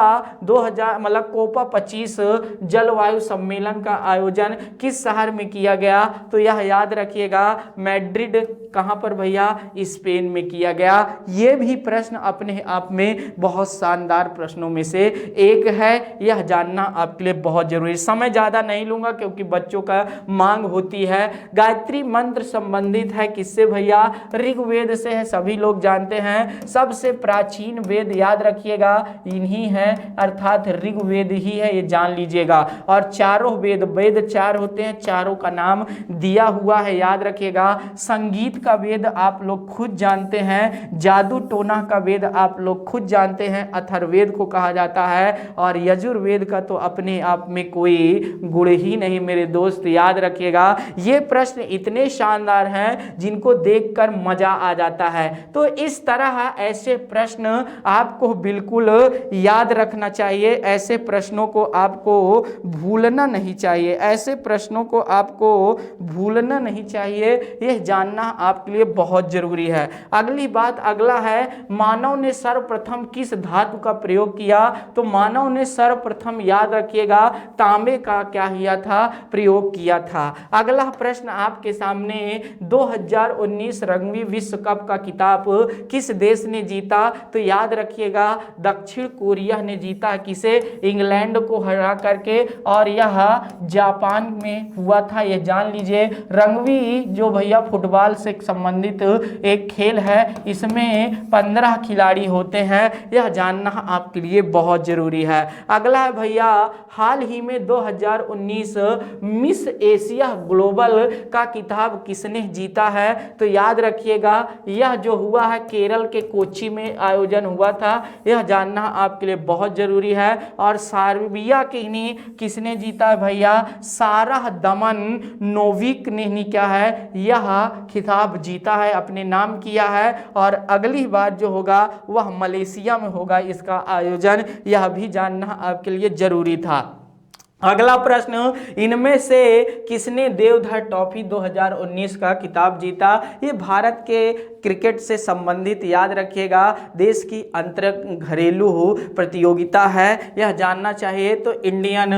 25 जलवायु सम्मेलन का आयोजन किस शहर में किया गया? तो यह याद रखिएगा मैड्रिड। कहां पर भैया? स्पेन में किया गया। यह भी प्रश्न अपने आप में बहुत शानदार प्रश्नों में से एक है। यह जानना आपके लिए बहुत जरूरी। समय ज्यादा नहीं लूंगा क्योंकि बच्चों का मांग होती है। गायत्री मंत्र संबंधित है किससे भैया? ऋग्वेद से है, सभी लोग जानते हैं। सबसे प्राचीन वेद याद रखिएगा इन्हीं है, अर्थात ऋग्वेद ही है, ये जान लीजिएगा। और चारों वेद चार होते हैं, चारों का नाम दिया हुआ है, याद रखिएगा। संगीत का वेद आप लोग खुद जानते हैं, जादू टोना का वेद आप लोग खुद जानते हैं, अथर्ववेद को कहा जाता है। और यजुर्वेद का तो अपने आप में कोई गुण ही नहीं मेरे दोस्त, याद रखिएगा। ये प्रश्न इतने शानदार हैं जिनको देखकर मजा आ जाता है। तो इस तरह ऐसे प्रश्न आपको बिल्कुल याद रखना चाहिए। ऐसे प्रश्नों को आपको भूलना नहीं चाहिए। ऐसे प्रश्नों को आपको भूलना नहीं चाहिए। यह जानना आपके लिए बहुत जरूरी है। अगली बात, अगला है, मानव ने सर्वप्रथम किस धातु का प्रयोग किया? तो मानव ने सर्वप्रथम, याद रखिएगा, तांबे का क्या किया था? प्रयोग किया था। अगला प्रश्न आपके सामने, 2019 रग्बी विश्व कप का खिताब किस देश ने जीता? तो याद रखिएगा दक्षिण कोरिया ने जीता। किसे? इंग्लैंड को हरा करके। और यह जापान में हुआ था, यह जान लीजिए। रग्बी जो भैया फुटबॉल से संबंधित एक खेल है, इसमें 15 खिलाड़ी होते हैं, यह जानना आपके लिए बहुत जरूरी है। अगला है भैया, हाल ही में 2019 मिस एशिया ग्लोबल का खिताब किसने जीता है? तो याद रखिएगा यह जो हुआ है केरल के कोच्चि में आयोजन हुआ था, यह जानना आपके लिए बहुत जरूरी है। और सर्बिया के किसने जीता है भैया? सारा दमन नोविक ने क्या है? यह खिताब जीता है, अपने नाम किया है। और अगली बार जो होगा वह मलेशिया में होगा इसका आयोजन, यह भी जानना आपके लिए जरूरी था। अगला प्रश्न, इनमें से किसने देवधर ट्रॉफी 2019 का खिताब जीता? ये भारत के क्रिकेट से संबंधित, याद रखिएगा, देश की अंतर घरेलू प्रतियोगिता है, यह जानना चाहिए। तो इंडियन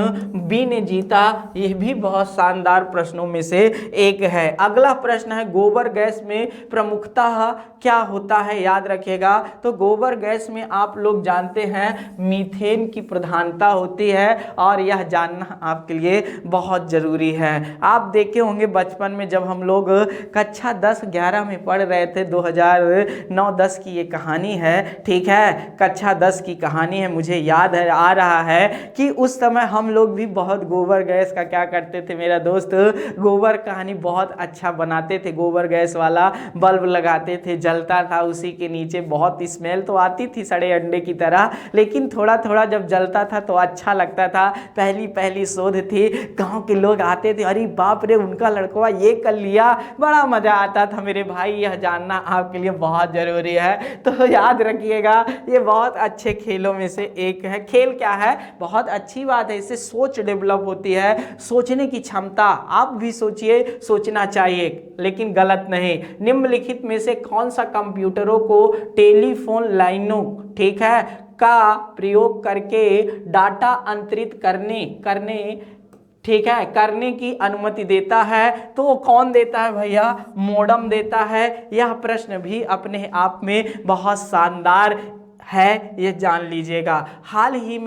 बी ने जीता। यह भी बहुत शानदार प्रश्नों में से एक है। अगला प्रश्न है, गोबर गैस में प्रमुखतः क्या होता है? याद रखिएगा। तो गोबर गैस में आप लोग जानते हैं मीथेन की प्रधानता होती है, और यह जानना आपके लिए बहुत जरूरी है। आप देखे होंगे बचपन में जब हम लोग कक्षा 10-11 में पढ़ रहे थे, 2009-10 की ये कहानी है, ठीक है, कक्षा 10 की कहानी है। मुझे याद है, आ रहा है कि उस समय हम लोग भी बहुत गोबर गैस का क्या करते थे मेरा दोस्त, गोबर कहानी बहुत अच्छा बनाते थे। गोबर गैस वाला बल्ब लगाते थे, जलता था, उसी के नीचे बहुत स्मेल तो आती थी सड़े अंडे की तरह, लेकिन थोड़ा थोड़ा जब जलता था तो अच्छा लगता था। पहली शोध थी, गांव के लोग आते थे, अरे बाप रे उनका लड़का ये कर लिया, बड़ा मजा आता था मेरे भाई। यह जानना आपके लिए बहुत जरूरी है। तो याद रखिएगा ये बहुत अच्छे खेलों में से एक है। खेल क्या है? बहुत अच्छी बात है, इससे सोच डेवलप होती है, सोचने की क्षमता। आप भी सोचिए, सोचना चाहिए लेकिन गलत नहीं। निम्नलिखित में से कौन सा कंप्यूटरों को टेलीफोन लाइनों, ठीक है, का प्रयोग करके डाटा अंतरित करने ठीक है, करने की अनुमति देता है, तो वो कौन देता है भैया? मोडम देता है। यह प्रश्न भी अपने आप में बहुत शानदार है, ये जान लीजिएगा। हाल ही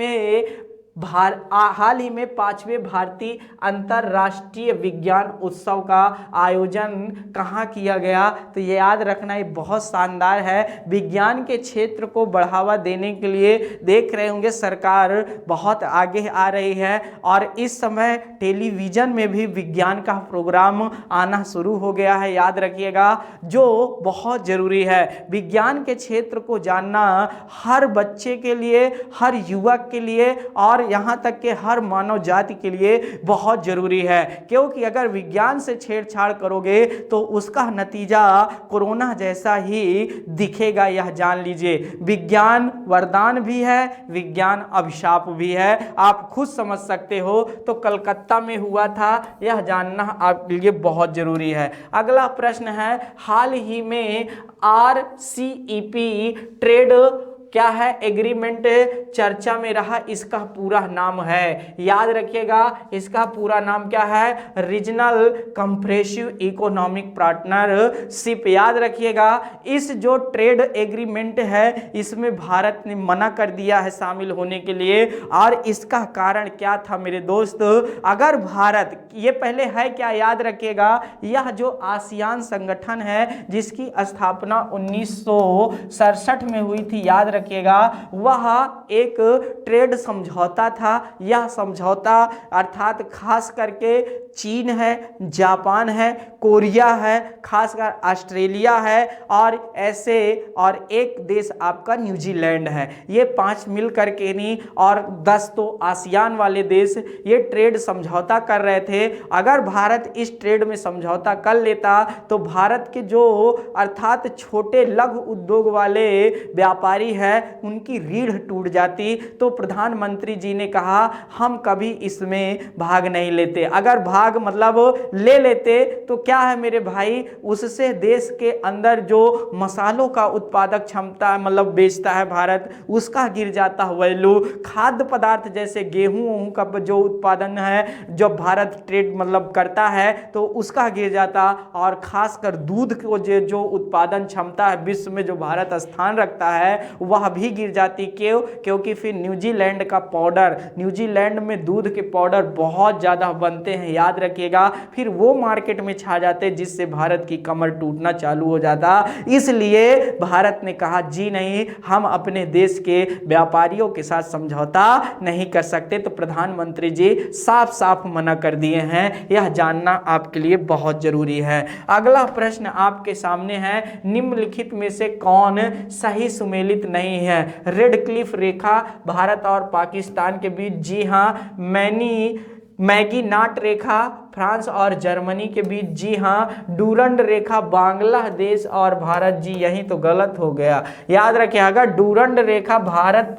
में 5वें भारतीय अंतर्राष्ट्रीय विज्ञान उत्सव का आयोजन कहाँ किया गया? तो ये याद रखना, ये बहुत शानदार है। विज्ञान के क्षेत्र को बढ़ावा देने के लिए देख रहे होंगे सरकार बहुत आगे आ रही है, और इस समय टेलीविज़न में भी विज्ञान का प्रोग्राम आना शुरू हो गया है, याद रखिएगा, जो बहुत ज़रूरी है। विज्ञान के क्षेत्र को जानना हर बच्चे के लिए, हर युवक के लिए और यहाँ तक कि हर मानव जाति के लिए बहुत जरूरी है, क्योंकि अगर विज्ञान से छेड़छाड़ करोगे तो उसका नतीजा कोरोना जैसा ही दिखेगा, यह जान लीजिए। विज्ञान वरदान भी है, विज्ञान अभिशाप भी है, आप खुद समझ सकते हो। तो कलकत्ता में हुआ था, यह जानना आपके लिए बहुत जरूरी है। अगला प्रश्न है, हाल ही में RCEP ट्रेड क्या है एग्रीमेंट चर्चा में रहा, इसका पूरा नाम है, याद रखिएगा, इसका पूरा नाम क्या है? रीजनल कंप्रेसिव इकोनॉमिक पार्टनरशिप, याद रखिएगा। इस जो ट्रेड एग्रीमेंट है, इसमें भारत ने मना कर दिया है शामिल होने के लिए, और इसका कारण क्या था मेरे दोस्त? अगर भारत, ये पहले है क्या, याद रखिएगा, यह जो आसियान संगठन है जिसकी स्थापना 1967 में हुई थी, याद रखिएगा, वह एक ट्रेड समझौता था। यह समझौता अर्थात खास करके चीन है, जापान है, कोरिया है, खासकर ऑस्ट्रेलिया है, और ऐसे और एक देश आपका न्यूजीलैंड है, ये 5 मिल करके नहीं, और 10 तो आसियान वाले देश ये ट्रेड समझौता कर रहे थे। अगर भारत इस ट्रेड में समझौता कर लेता तो भारत के जो अर्थात छोटे लघु उद्योग वाले व्यापारी हैं उनकी रीढ़ टूट जाती। तो प्रधानमंत्री जी ने कहा हम कभी इसमें भाग नहीं लेते। अगर भाग मतलब ले लेते तो क्या है मेरे भाई, उससे देश के अंदर जो मसालों का उत्पादक क्षमता मतलब बेचता है भारत, उसका गिर जाता वैल्यू। खाद्य पदार्थ जैसे गेहूं का जो उत्पादन है जो भारत ट्रेड मतलब करता है तो उसका गिर जाता, और खासकर दूध को जो उत्पादन क्षमता है विश्व में जो भारत स्थान रखता है वह भी गिर जाती। क्यों? क्योंकि फिर न्यूजीलैंड का पाउडर, न्यूजीलैंड में दूध के पाउडर बहुत ज़्यादा बनते हैं, याद रखिएगा, फिर वो मार्केट में छा जाते जिससे भारत की कमर टूटना चालू हो जाता। इसलिए भारत ने कहा जी नहीं, हम अपने देश के व्यापारियों के साथ समझौता नहीं कर सकते। तो प्रधानमंत्री जी साफ साफ मना कर दिए हैं, यह जानना आपके लिए बहुत जरूरी है। अगला प्रश्न आपके सामने है, निम्नलिखित में से कौन सही सुमेलित नहीं है? रेड क्लिफ रेखा भारत और पाकिस्तान के बीच, जी हाँ। मैगीनाट रेखा फ्रांस और जर्मनी के बीच, जी हाँ। डूरंड रेखा बांग्लादेश और भारत, जी यही तो गलत हो गया, याद रखिएगा। डूरंड रेखा भारत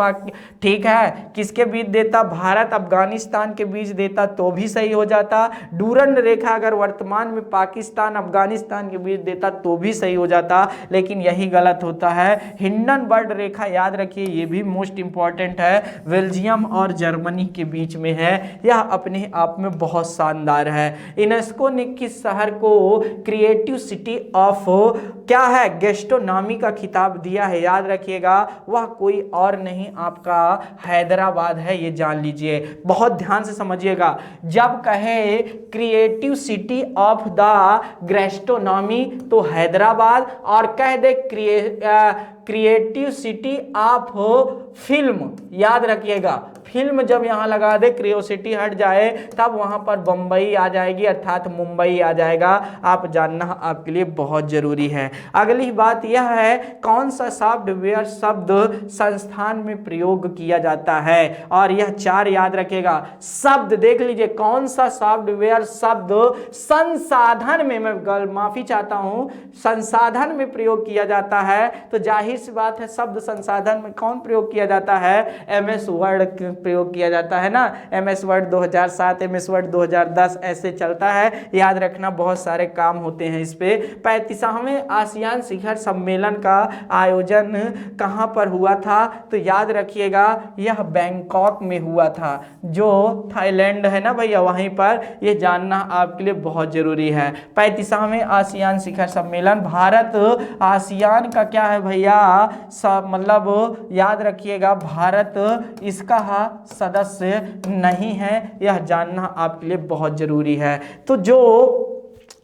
ठीक है, किसके बीच देता? भारत अफगानिस्तान के बीच देता तो भी सही हो जाता। डूरंड रेखा अगर वर्तमान में पाकिस्तान अफगानिस्तान के बीच देता तो भी सही हो जाता, लेकिन यही गलत होता है। हिंडनबर्ग रेखा याद रखिए, ये भी मोस्ट इंपॉर्टेंट है, बेल्जियम और जर्मनी के बीच में है, यह अपने आप में बहुत शानदार है। यूनेस्को ने किस शहर को क्रिएटिव सिटी ऑफ क्या है गैस्ट्रोनॉमी का खिताब दिया है? याद रखिएगा, वह कोई और नहीं आपका हैदराबाद है, ये जान लीजिए, बहुत ध्यान से समझिएगा। जब कहे creative city of the gastronomy तो हैदराबाद, और कह दे क्रिएटिव सिटी ऑफ फिल्म, याद रखिएगा, फिल्म जब यहां लगा दे क्रियोसिटी हट जाए तब वहां पर बंबई आ जाएगी अर्थात मुंबई आ जाएगा, आप जानना आपके लिए बहुत जरूरी है। अगली बात यह है, कौन सा सॉफ्टवेयर शब्द संस्थान में प्रयोग किया जाता है? और यह 4 याद रखिएगा शब्द, देख लीजिए कौन सा सॉफ्टवेयर शब्द संसाधन में, मैं माफी चाहता हूं, संसाधन में प्रयोग किया जाता है। तो जाहिर सी बात है शब्द संसाधन में कौन प्रयोग किया जाता है? MS वर्ड प्रयोग किया जाता है ना, MS वर्ड 2007, MS वर्ड 2010 ऐसे चलता है, याद रखना बहुत सारे काम होते हैं इस पे। 35वें आसियान शिखर सम्मेलन का आयोजन कहाँ पर हुआ था, तो याद रखिएगा यह बैंकॉक में हुआ था, जो थाईलैंड है ना भैया, वहीं पर, ये जानना आपके लिए बहुत जरूरी है। 35वें आसियान शिखर सम्मेलन, भारत आसियान का क्या है भैया, मतलब याद रखिएगा भारत इसका सदस्य नहीं है, यह जानना आपके लिए बहुत जरूरी है। तो जो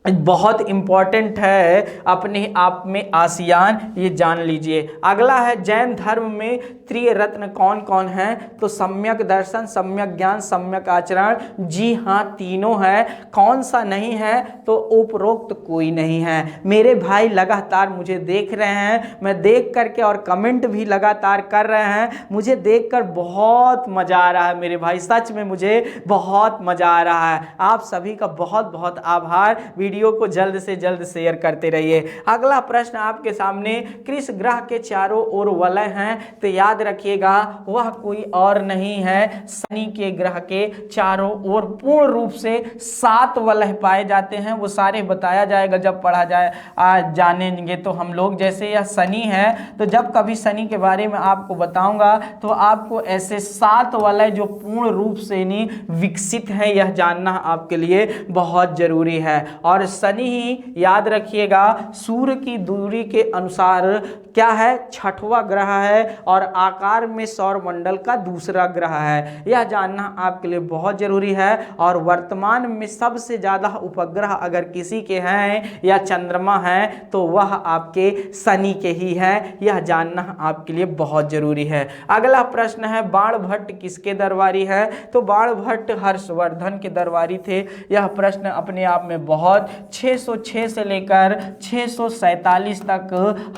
बहुत इंपॉर्टेंट है अपने आप में आसियान, ये जान लीजिए। अगला है जैन धर्म में त्रिरत्न कौन कौन है, तो सम्यक दर्शन, सम्यक ज्ञान, सम्यक आचरण। जी हाँ, तीनों है। कौन सा नहीं है, तो उपरोक्त कोई नहीं है। मेरे भाई लगातार मुझे देख रहे हैं, मैं देख करके और कमेंट भी लगातार कर रहे हैं, मुझे देखकर बहुत मजा आ रहा है मेरे भाई, सच में मुझे बहुत मजा आ रहा है। आप सभी का बहुत बहुत आभार। वीडियो को जल्द से जल्द शेयर करते रहिए। अगला प्रश्न आपके सामने, किस ग्रह के चारों ओर वलय हैं, तो याद रखिएगा वह कोई और नहीं है, शनि के ग्रह के चारों ओर पूर्ण रूप से 7 वलय पाए जाते हैं। वो सारे बताया जाएगा जब पढ़ा जाए, आज जानेंगे तो हम लोग। जैसे यह शनि है, तो जब कभी शनि के बारे में आपको बताऊंगा तो आपको ऐसे 7 वलय जो पूर्ण रूप से नहीं विकसित है, यह जानना आपके लिए बहुत जरूरी है। और शनि ही याद रखिएगा सूर्य की दूरी के अनुसार क्या है, 6वां ग्रह है और आकार में सौरमंडल का दूसरा ग्रह है, यह जानना आपके लिए बहुत जरूरी है। और वर्तमान में सबसे ज्यादा उपग्रह अगर किसी के हैं या चंद्रमा है, तो वह आपके शनि के ही है, यह जानना आपके लिए बहुत जरूरी है। अगला प्रश्न है, बाणभट्ट किसके दरबारी है, तो बाणभट्ट हर्षवर्धन के दरबारी थे। यह प्रश्न अपने आप में बहुत 606 से लेकर 647 तक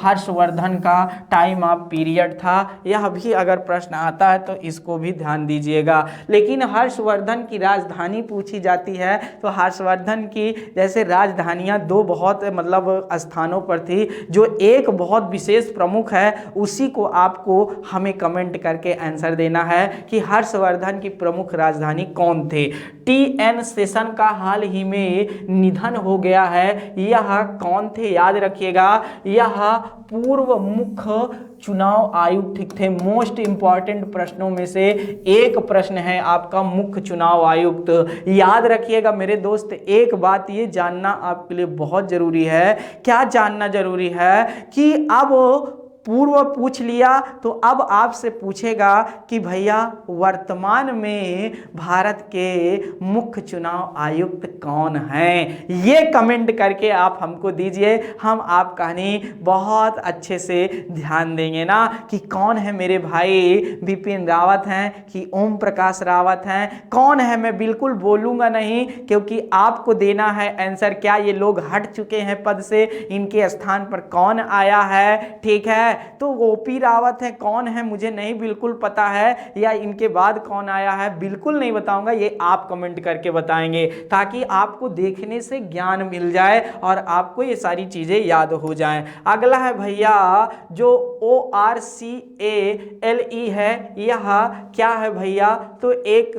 हर्षवर्धन का टाइम ऑफ पीरियड था। यह भी अगर प्रश्न आता है तो इसको भी ध्यान दीजिएगा। लेकिन हर्षवर्धन की राजधानी पूछी जाती है, तो हर्षवर्धन की जैसे राजधानियां 2 बहुत मतलब स्थानों पर थी, जो एक बहुत विशेष प्रमुख है, उसी को आपको हमें कमेंट करके आंसर देना है कि हर्षवर्धन की प्रमुख राजधानी कौन थे। TN सेशन का हाल ही में निधन हो गया है, यह कौन थे, याद रखिएगा यह पूर्व मुख्य चुनाव आयुक्त थे। मोस्ट इंपॉर्टेंट प्रश्नों में से एक प्रश्न है आपका मुख्य चुनाव आयुक्त। याद रखिएगा मेरे दोस्त, एक बात ये जानना आपके लिए बहुत जरूरी है। क्या जानना जरूरी है कि अब पूर्व पूछ लिया, तो अब आपसे पूछेगा कि भैया वर्तमान में भारत के मुख्य चुनाव आयुक्त कौन हैं, ये कमेंट करके आप हमको दीजिए। हम आपका कहानी बहुत अच्छे से ध्यान देंगे ना कि कौन है मेरे भाई, बिपिन रावत हैं कि ओम प्रकाश रावत हैं, कौन है। मैं बिल्कुल बोलूंगा नहीं, क्योंकि आपको देना है आंसर। क्या ये लोग हट चुके हैं पद से, इनके स्थान पर कौन आया है, ठीक है। तो ओपी रावत है, कौन है मुझे नहीं बिल्कुल पता है, या इनके बाद कौन आया है बिल्कुल नहीं बताऊंगा, ये आप कमेंट करके बताएंगे, ताकि आपको देखने से ज्ञान मिल जाए और आपको ये सारी चीजें याद हो जाएं। अगला है भैया जो ORCALE है, यह क्या है भैया, तो एक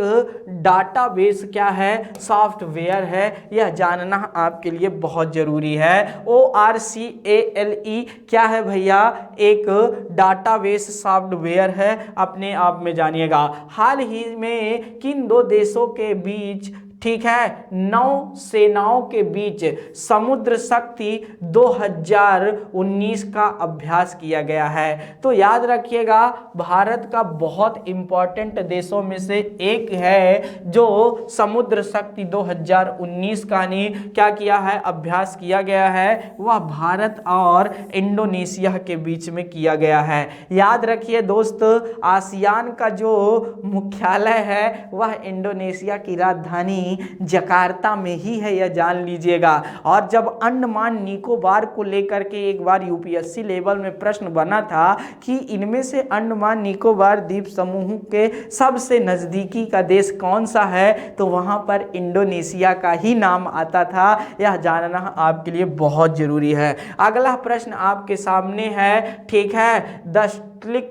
डाटाबेस क्या है, सॉफ्टवेयर है, यह जानना आपके लिए बहुत जरूरी है। ORCALE क्या है भैया, एक डाटाबेस सॉफ्टवेयर है, अपने आप में जानिएगा। हाल ही में किन 2 देशों के बीच, ठीक है, 9 सेनाओं के बीच समुद्र शक्ति 2019 का अभ्यास किया गया है, तो याद रखिएगा भारत का बहुत इंपॉर्टेंट देशों में से एक है जो समुद्र शक्ति 2019 का क्या किया है, अभ्यास किया गया है, वह भारत और इंडोनेशिया के बीच में किया गया है। याद रखिए दोस्त, आसियान का जो मुख्यालय है वह इंडोनेशिया की राजधानी जकार्ता में ही है, यह जान लीजिएगा। और जब अंडमान निकोबार को लेकर के एक बार यूपीएससी लेवल में प्रश्न बना था कि इनमें से अंडमान निकोबार द्वीप समूह के सबसे नजदीकी का देश कौन सा है, तो वहां पर इंडोनेशिया का ही नाम आता था, यह जानना आपके लिए बहुत जरूरी है। अगला प्रश्न आपके सामने है, ठीक है, द लिक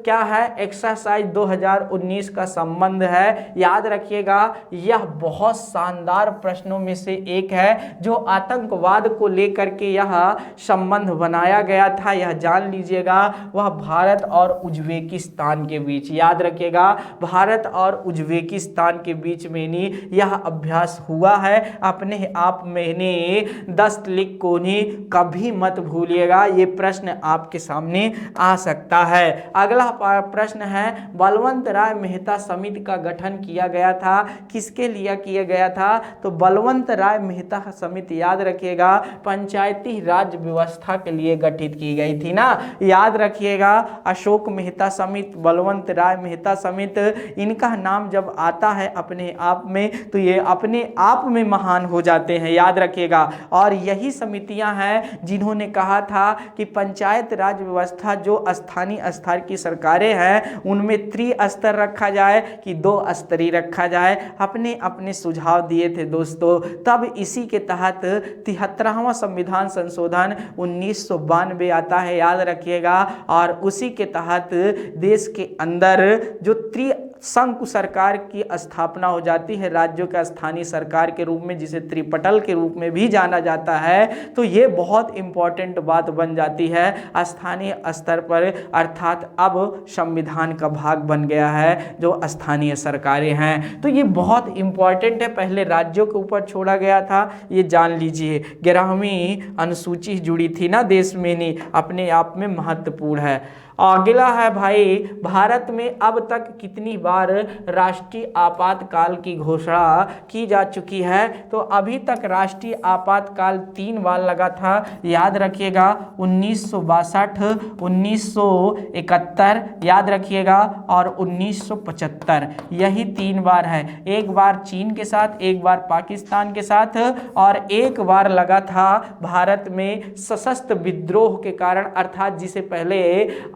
क्या है, एक्सरसाइज 2019 का संबंध है। याद रखिएगा, यह बहुत शानदार प्रश्नों में से एक है जो आतंकवाद को लेकर के यह संबंध बनाया गया था। यह जान लीजिएगा, वह भारत और उज्बेकिस्तान के बीच, याद रखिएगा, भारत और उज्बेकिस्तान के बीच में नहीं यह अभ्यास हुआ है। अपने आप में नहीं दस्त लिख को नहीं कभी मत भूलिएगा, ये प्रश्न आपके सामने आ सकता है। अगला प्रश्न है, बलवंत राय मेहता समिति का गठन किया गया था, किसके लिए किया गया था? तो बलवंत राय मेहता समिति, याद रखिएगा, पंचायती राज व्यवस्था के लिए गठित की गई थी ना। याद रखिएगा, अशोक मेहता समिति, बलवंत राय मेहता समिति, इनका नाम जब आता है अपने आप में तो ये अपने आप में महान हो जाते हैं, याद रखिएगा। और यही समितियां हैं जिन्होंने कहा था कि पंचायत राज व्यवस्था जो स्थानीय स्तर की सरकारें हैं उनमें त्रिस्तर रखा जाए कि 2 स्तरीय रखा जाए, अपने अपने सुझाव दिए थे दोस्तों। तब इसी के तहत 73वां संविधान संशोधन 1992 आता है, याद रखिएगा। और उसी के तहत देश के अंदर जो त्रिशंकु सरकार की स्थापना हो जाती है, राज्यों का स्थानीय सरकार के रूप में, जिसे त्रिपटल के रूप में भी जाना जाता है। तो ये बहुत इंपॉर्टेंट बात बन जाती है स्थानीय स्तर पर, अर्थात अब संविधान का भाग बन गया है जो स्थानीय सरकारें हैं। तो ये बहुत इंपॉर्टेंट है, पहले राज्यों के ऊपर छोड़ा गया था, ये जान लीजिए। 11वीं अनुसूची जुड़ी थी ना देश में, नहीं अपने आप में महत्वपूर्ण है। अगला है भाई, भारत में अब तक कितनी बार राष्ट्रीय आपातकाल की घोषणा की जा चुकी है? तो अभी तक राष्ट्रीय आपातकाल 3 बार लगा था, याद रखिएगा, 1962, 1971, याद रखिएगा, और 1975, यही 3 बार है। एक बार चीन के साथ, एक बार पाकिस्तान के साथ, और एक बार लगा था भारत में सशस्त्र विद्रोह के कारण, अर्थात जिसे पहले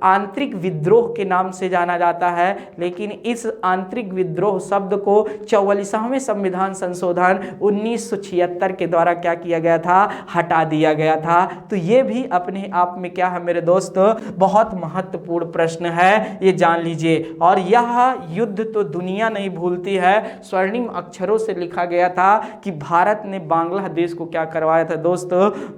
आंतरिक विद्रोह के नाम से जाना जाता है, लेकिन इस आंतरिक विद्रोह शब्द को 44वें संविधान संशोधन 1976 के द्वारा क्या किया गया था, हटा दिया गया था। तो ये भी अपने आप में क्या है मेरे दोस्त, बहुत महत्वपूर्ण प्रश्न है, ये जान लीजिए। और यह युद्ध तो दुनिया नहीं भूलती है, स्वर्णिम अक्षरों से लिखा गया था कि भारत ने बांग्लादेश को क्या करवाया था दोस्त,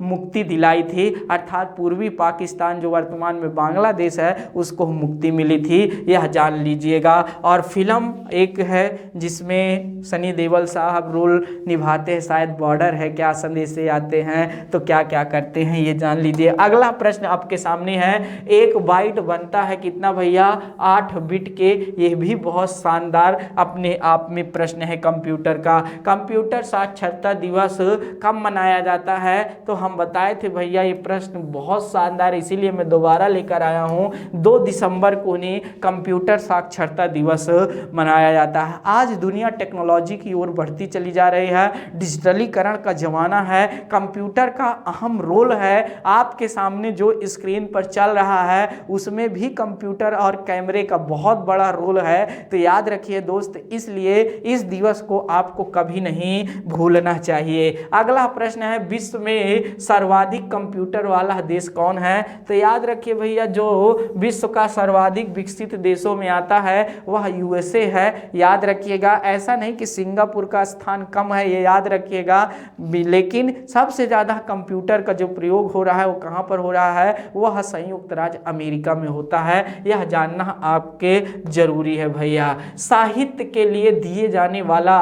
मुक्ति दिलाई थी, अर्थात पूर्वी पाकिस्तान जो वर्तमान में बांग्लादेश है उसको मुक्ति मिली थी, यह जान लीजिएगा। और फिल्म एक है जिसमें सनी देओल साहब रोल निभाते हैं, शायद बॉर्डर है, क्या संदेश से आते हैं तो क्या क्या करते हैं, ये जान लीजिए। अगला प्रश्न आपके सामने है, 1 बाइट बनता है कितना भैया, 8 बिट के। ये भी बहुत शानदार अपने आप में प्रश्न है कंप्यूटर का। कंप्यूटर साक्षरता दिवस कब मनाया जाता है? तो हम बताए थे भैया, ये प्रश्न बहुत शानदार, इसीलिए मैं दोबारा लेकर आया हूँ। 2 दिसंबर को उन्हें कंप्यूटर साक्षरता दिवस मनाया जाता है। आज दुनिया टेक्नोलॉजी की ओर बढ़ती चली जा रही है, डिजिटलीकरण का जमाना है, कंप्यूटर का अहम रोल है। आपके सामने जो स्क्रीन पर चल रहा है उसमें भी कंप्यूटर और कैमरे का बहुत बड़ा रोल है। तो याद रखिए दोस्त, इसलिए इस दिवस को आपको कभी नहीं भूलना चाहिए। अगला प्रश्न है, विश्व में सर्वाधिक कंप्यूटर वाला देश कौन है? तो याद रखिए भैया, जो विश्व का सर्वाधिक विकसित देशों में आता है वह यूएसए है, याद रखिएगा। ऐसा नहीं कि सिंगापुर का स्थान कम है, ये याद रखिएगा, लेकिन सबसे ज़्यादा कंप्यूटर का जो प्रयोग हो रहा है वो कहाँ पर हो रहा है, वह संयुक्त राज्य अमेरिका में होता है, यह जानना आपके जरूरी है भैया। साहित्य के लिए दिए जाने वाला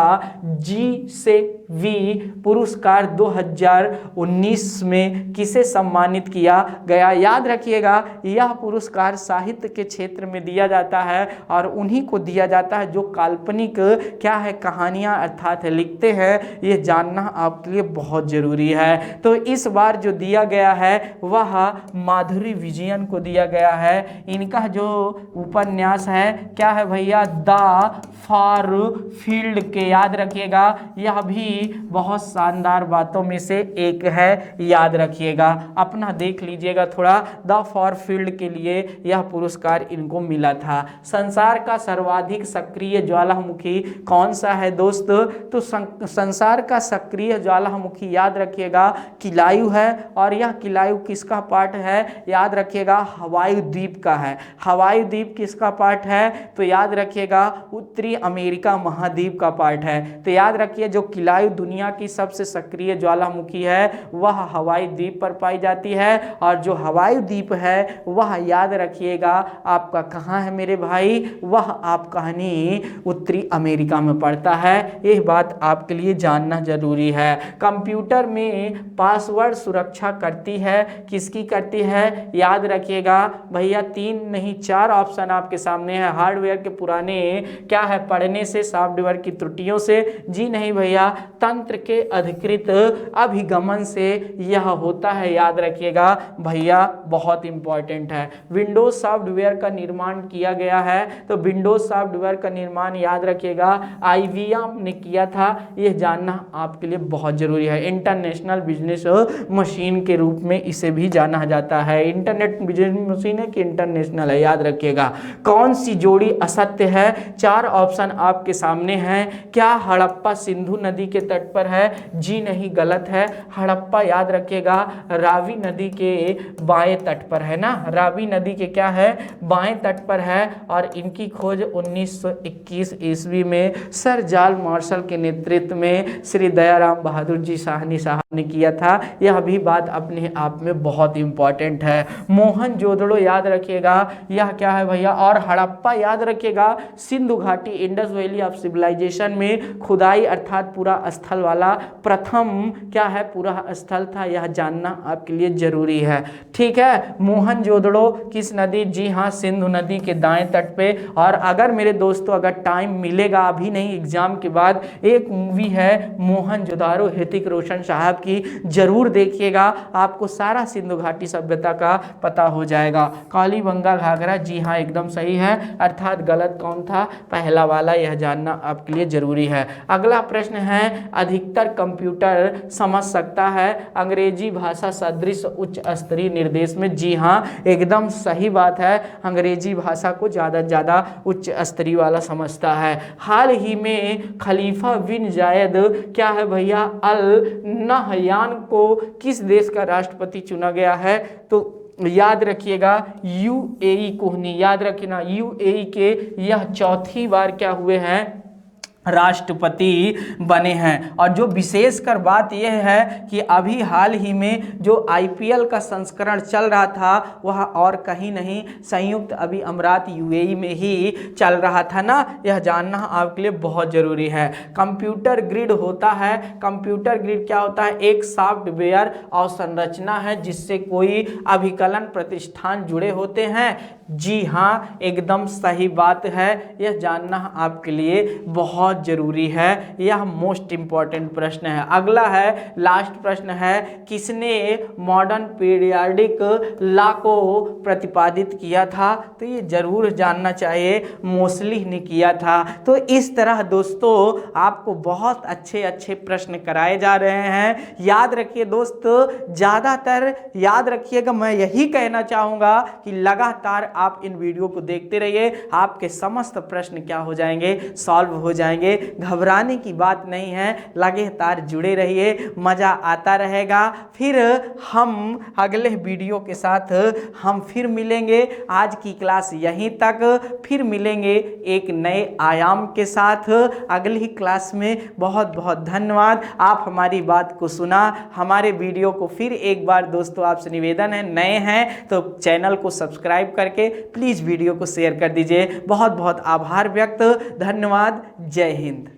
जी.से.वी पुरस्कार 2019 में किसे सम्मानित किया गया? याद रखिएगा, यह पुरस्कार साहित्य के क्षेत्र में दिया जाता है और उन्हीं को दिया जाता है जो काल्पनिक क्या है, कहानियां अर्थात लिखते हैं, ये जानना आपके लिए बहुत जरूरी है। तो इस बार जो दिया गया है वह माधुरी विजयन को दिया गया है। इनका जो उपन्यास है क्या है भैया, द फार फील्ड के, याद रखिएगा, यह भी बहुत शानदार बातों में से एक है, याद रखिएगा। अपना देख लीजिएगा थोड़ा, द फॉर फील्ड के लिए यह पुरस्कार इनको मिला था। संसार का सर्वाधिक सक्रिय ज्वालामुखी कौन सा है दोस्त? तो संसार का सक्रिय ज्वालामुखी याद रखिएगा किलायु है, और यह किलायु किसका पार्ट है? याद रखिएगा हवाई द्वीप का है। हवाई द्वीप किसका पार्ट है? तो याद रखिएगा उत्तरी अमेरिका महाद्वीप का पार्ट है। तो याद रखिए जो किलायु दुनिया की सबसे सक्रिय ज्वालामुखी है वह हवाई द्वीप पर पाई जाती है, और जो हवाई द्वीप है वह याद रखिएगा आपका कहाँ है मेरे भाई? वह आप कहानी उत्तरी अमेरिका में पड़ता है। यह बात आपके लिए जानना जरूरी है। कंप्यूटर में पासवर्ड सुरक्षा करती है, किसकी करती है? याद रखिएगा भैया 3 नहीं 4 ऑप्शन आपके सामने है। हार्डवेयर के पुराने क्या है? पढ़ने से, सॉफ्टवेयर की त्रुटियों से? जी नहीं भैया, तंत्र के अधिकृत अभिगमन से यह होता है। याद रखिएगा भैया, बहुत इंपॉर्टेंट है। विंडोज सॉफ्टवेयर का निर्माण किया गया है, तो विंडोज सॉफ्टवेयर का निर्माण याद रखिएगा IBM ने किया था। यह जानना आपके लिए बहुत जरूरी है। इंटरनेशनल बिजनेस मशीन के रूप में इसे भी जाना जाता है। इंटरनेट बिजनेस मशीन है कि इंटरनेशनल है, याद रखिएगा। कौन सी जोड़ी असत्य है? 4 ऑप्शन आपके सामने हैं। क्या हड़प्पा सिंधु नदी के तट पर है? जी नहीं, गलत है। हड़प्पा याद रखिएगा रावी नदी के बाएं तट पर है ना। रावी नदी के क्या है? बाएं तट पर है। और इनकी खोज 1921 ईस्वी में सर जॉर्ज मार्शल के नेतृत्व में श्री दयाराम बहादुर जी साहनी साहब ने किया था। यह भी बात अपने आप में बहुत इंपॉर्टेंट है। मोहनजोदड़ो याद रखिएगा यह क्या है भैया? और हड़प्पा याद रखिएगा सिंधु घाटी इंडस वैली ऑफ सिविलाइजेशन में खुदाई अर्थात पूरा स्थल वाला प्रथम क्या है? पूरा स्थल था। यह जानना आपके लिए जरूरी है। ठीक है, मोहनजोदड़ो किस नदी? जी हाँ, सिंधु नदी के दाएं तट पे। और अगर मेरे दोस्तों अगर टाइम मिलेगा, अभी नहीं एग्जाम के बाद, एक मूवी है मोहनजोदारो ऋतिक रोशन साहब की, जरूर देखिएगा, आपको सारा सिंधु घाटी सभ्यता का पता हो जाएगा। कालीबंगा घाघरा, जी हाँ एकदम सही है, अर्थात गलत कौन था? पहला वाला। यह जानना आपके लिए जरूरी है। अगला प्रश्न है, अधिकतर कंप्यूटर समझ सकता है अंग्रेजी भाषा सदृश उच्च स्तरीय निर्देश में? जी हाँ एकदम सही बात है, अंग्रेजी भाषा को ज़्यादा से ज़्यादा उच्च स्तरीय वाला समझता है। हाल ही में खलीफा बिन जायद क्या है भैया? अल नहयान को किस देश का राष्ट्रपति चुना गया है? तो याद रखिएगा UAE कोहनी, याद रखना UAE के यह चौथी बार क्या हुए हैं? राष्ट्रपति बने हैं। और जो विशेषकर बात यह है कि अभी हाल ही में जो IPL का संस्करण चल रहा था वह और कहीं नहीं, संयुक्त अभी अमीरात UAE में ही चल रहा था ना। यह जानना आपके लिए बहुत ज़रूरी है। कंप्यूटर ग्रिड होता है, कंप्यूटर ग्रिड क्या होता है? एक सॉफ्टवेयर और संरचना है जिससे कोई अभिकलन प्रतिष्ठान जुड़े होते हैं। जी हाँ एकदम सही बात है, यह जानना आपके लिए बहुत जरूरी है। यह मोस्ट इंपॉर्टेंट प्रश्न है। अगला है, लास्ट प्रश्न है, किसने मॉडर्न पीरियोडिक लॉ को प्रतिपादित किया था? तो ये जरूर जानना चाहिए, मोस्ली ने किया था। तो इस तरह दोस्तों आपको बहुत अच्छे अच्छे प्रश्न कराए जा रहे हैं। याद रखिए दोस्तों, ज़्यादातर याद रखिएगा, मैं यही कहना चाहूँगा कि लगातार आप इन वीडियो को देखते रहिए, आपके समस्त प्रश्न क्या हो जाएंगे? सॉल्व हो जाएंगे। घबराने की बात नहीं है, लगातार जुड़े रहिए, मजा आता रहेगा। फिर हम अगले वीडियो के साथ हम फिर मिलेंगे। आज की क्लास यहीं तक, फिर मिलेंगे एक नए आयाम के साथ अगली क्लास में। बहुत बहुत धन्यवाद, आप हमारी बात को सुना, हमारे वीडियो को फिर एक बार दोस्तों आपसे निवेदन है, नए हैं तो चैनल को सब्सक्राइब करके प्लीज़ वीडियो को शेयर कर दीजिए। बहुत बहुत आभार व्यक्त, धन्यवाद, जय हिंद।